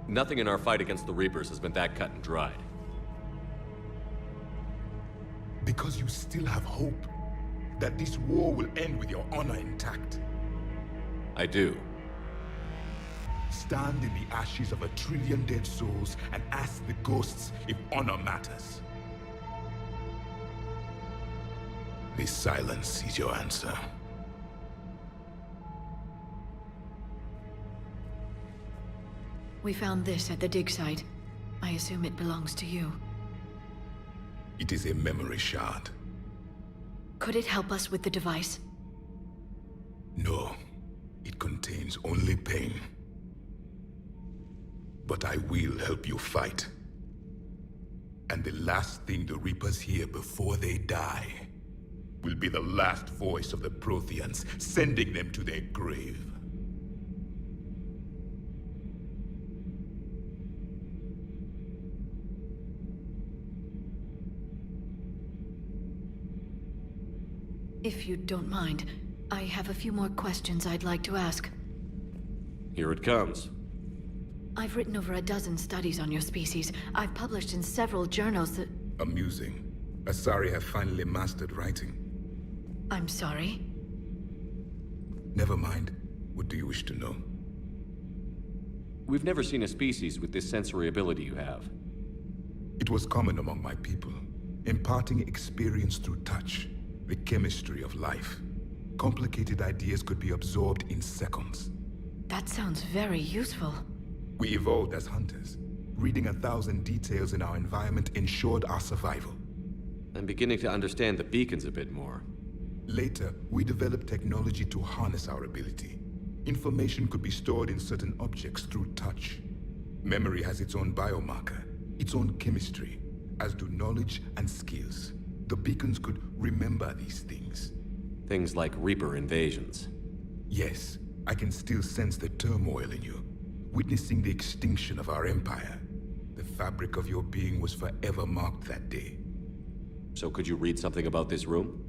Nothing in our fight against the Reapers has been that cut and dried. Because you still have hope that this war will end with your honor intact. I do. Stand in the ashes of 1 trillion dead souls and ask the ghosts if honor matters. This silence is your answer. We found this at the dig site. I assume it belongs to you. It is a memory shard. Could it help us with the device? No. It contains only pain. But I will help you fight. And the last thing the Reapers hear before they die will be the last voice of the Proteans, sending them to their grave. If you don't mind, I have a few more questions I'd like to ask. Here it comes. I've written over a dozen studies on your species. I've published in several journals that... Amusing. Asari have finally mastered writing. I'm sorry? Never mind. What do you wish to know? We've never seen a species with this sensory ability you have. It was common among my people, imparting experience through touch. The chemistry of life. Complicated ideas could be absorbed in seconds. That sounds very useful. We evolved as hunters. Reading 1,000 details in our environment ensured our survival. I'm beginning to understand the beacons a bit more. Later, we developed technology to harness our ability. Information could be stored in certain objects through touch. Memory has its own biomarker, its own chemistry, as do knowledge and skills. The beacons could remember these things. Things like Reaper invasions. Yes, I can still sense the turmoil in you, witnessing the extinction of our empire. The fabric of your being was forever marked that day. So could you read something about this room?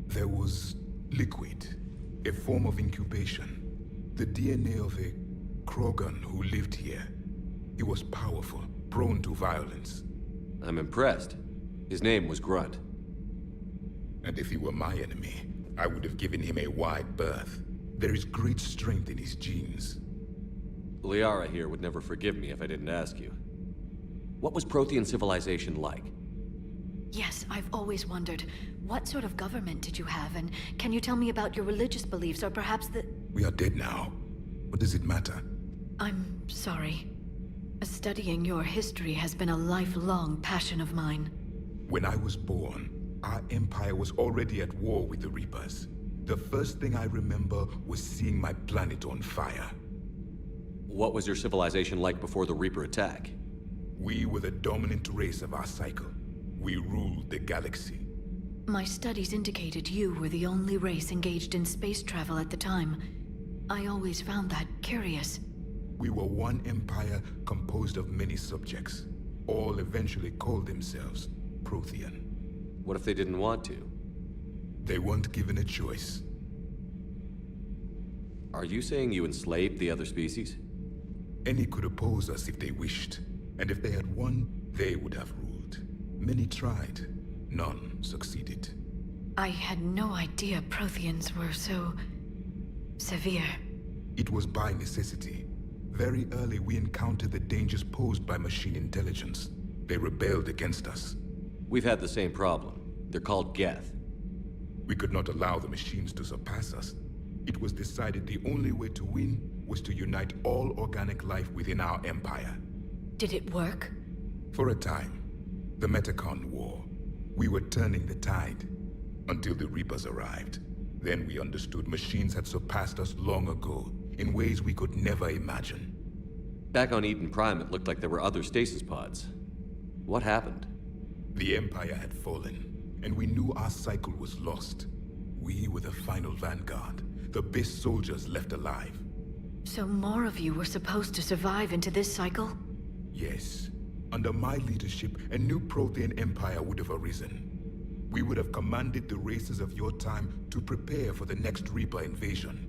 There was liquid, a form of incubation. The DNA of a Krogan who lived here. He was powerful, prone to violence. I'm impressed. His name was Grunt. And if he were my enemy, I would have given him a wide berth. There is great strength in his genes. Liara here would never forgive me if I didn't ask you. What was Protean civilization like? Yes, I've always wondered, what sort of government did you have, and can you tell me about your religious beliefs, or perhaps the... We are dead now. What does it matter? I'm sorry. Studying your history has been a lifelong passion of mine. When I was born, our empire was already at war with the Reapers. The first thing I remember was seeing my planet on fire. What was your civilization like before the Reaper attack? We were the dominant race of our cycle. We ruled the galaxy. My studies indicated you were the only race engaged in space travel at the time. I always found that curious. We were one empire composed of many subjects. All eventually called themselves Protean. What if they didn't want to? They weren't given a choice. Are you saying you enslaved the other species? Any could oppose us if they wished. And if they had won, they would have ruled. Many tried. None succeeded. I had no idea Protheans were so... severe. It was by necessity. Very early we encountered the dangers posed by machine intelligence. They rebelled against us. We've had the same problem. They're called Geth. We could not allow the machines to surpass us. It was decided the only way to win was to unite all organic life within our empire. Did it work? For a time. The Metacon War. We were turning the tide. Until the Reapers arrived. Then we understood machines had surpassed us long ago, in ways we could never imagine. Back on Eden Prime, it looked like there were other stasis pods. What happened? The Empire had fallen, and we knew our cycle was lost. We were the final vanguard, the best soldiers left alive. So more of you were supposed to survive into this cycle? Yes. Under my leadership, a new Protean empire would have arisen. We would have commanded the races of your time to prepare for the next Reaper invasion.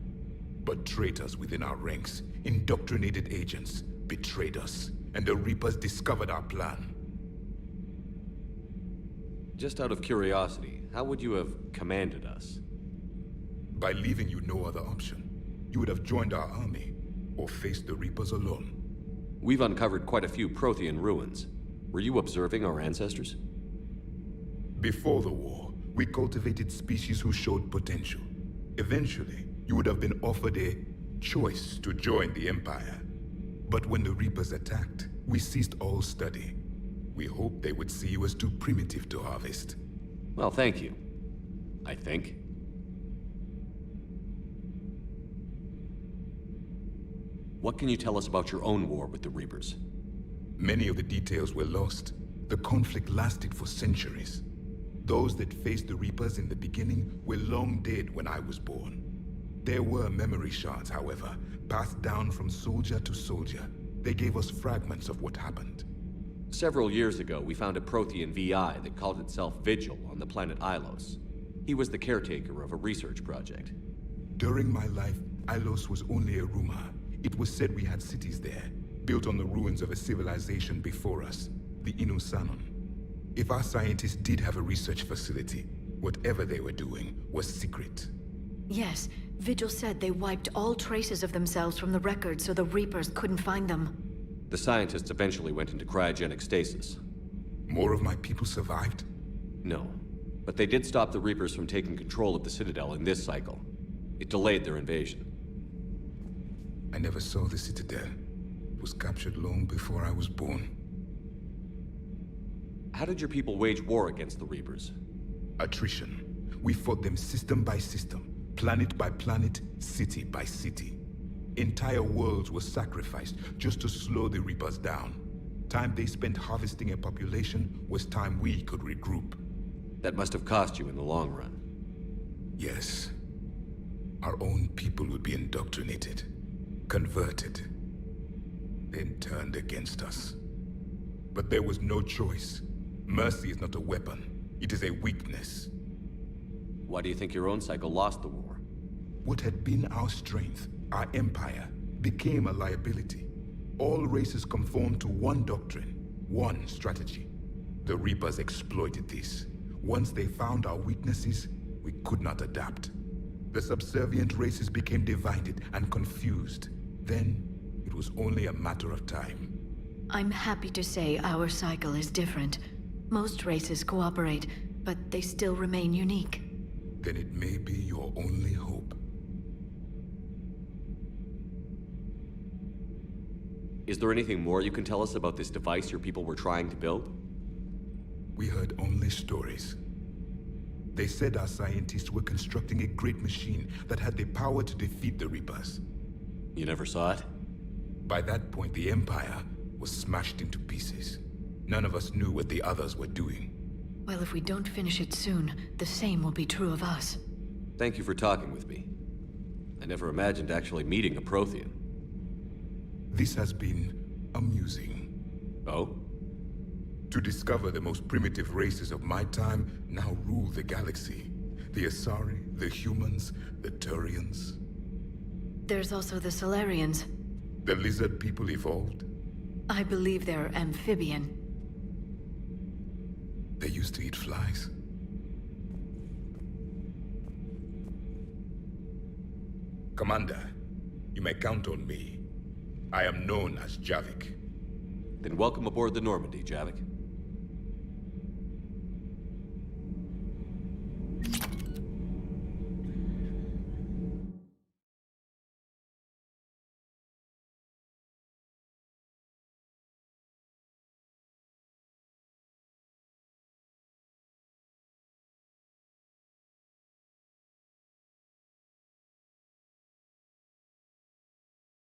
But traitors within our ranks, indoctrinated agents, betrayed us, and the Reapers discovered our plan. Just out of curiosity, how would you have commanded us? By leaving you no other option. You would have joined our army, or faced the Reapers alone. We've uncovered quite a few Protean ruins. Were you observing our ancestors? Before the war, we cultivated species who showed potential. Eventually, you would have been offered a choice to join the Empire. But when the Reapers attacked, we ceased all study. We hoped they would see you as too primitive to harvest. Well, thank you. I think. What can you tell us about your own war with the Reapers? Many of the details were lost. The conflict lasted for centuries. Those that faced the Reapers in the beginning were long dead when I was born. There were memory shards, however, passed down from soldier to soldier. They gave us fragments of what happened. Several years ago, we found a Protean VI that called itself Vigil on the planet Ilos. He was the caretaker of a research project. During my life, Ilos was only a rumor. It was said we had cities there, built on the ruins of a civilization before us, the Inusanon. If our scientists did have a research facility, whatever they were doing was secret. Yes, Vigil said they wiped all traces of themselves from the records so the Reapers couldn't find them. The scientists eventually went into cryogenic stasis. More of my people survived? No, but they did stop the Reapers from taking control of the Citadel in this cycle. It delayed their invasion. I never saw the Citadel. It was captured long before I was born. How did your people wage war against the Reapers? Attrition. We fought them system by system, planet by planet, city by city. Entire worlds were sacrificed just to slow the Reapers down. Time they spent harvesting a population was time we could regroup. That must have cost you in the long run. Yes. Our own people would be indoctrinated, converted, then turned against us. But there was no choice. Mercy is not a weapon. It is a weakness. Why do you think your own cycle lost the war? What had been our strength, our empire, became a liability. All races conformed to one doctrine, one strategy. The Reapers exploited this. Once they found our weaknesses, we could not adapt. The subservient races became divided and confused. Then, it was only a matter of time. I'm happy to say our cycle is different. Most races cooperate, but they still remain unique. Then it may be your only hope. Is there anything more you can tell us about this device your people were trying to build? We heard only stories. They said our scientists were constructing a great machine that had the power to defeat the Reapers. You never saw it? By that point, the Empire was smashed into pieces. None of us knew what the others were doing. Well, if we don't finish it soon, the same will be true of us. Thank you for talking with me. I never imagined actually meeting a Prothean. This has been amusing. Oh? To discover the most primitive races of my time now rule the galaxy. The Asari, the humans, the Turians. There's also the Solarians. The lizard people evolved? I believe they're amphibian. They used to eat flies. Commander, you may count on me. I am known as Javik. Then welcome aboard the Normandy, Javik.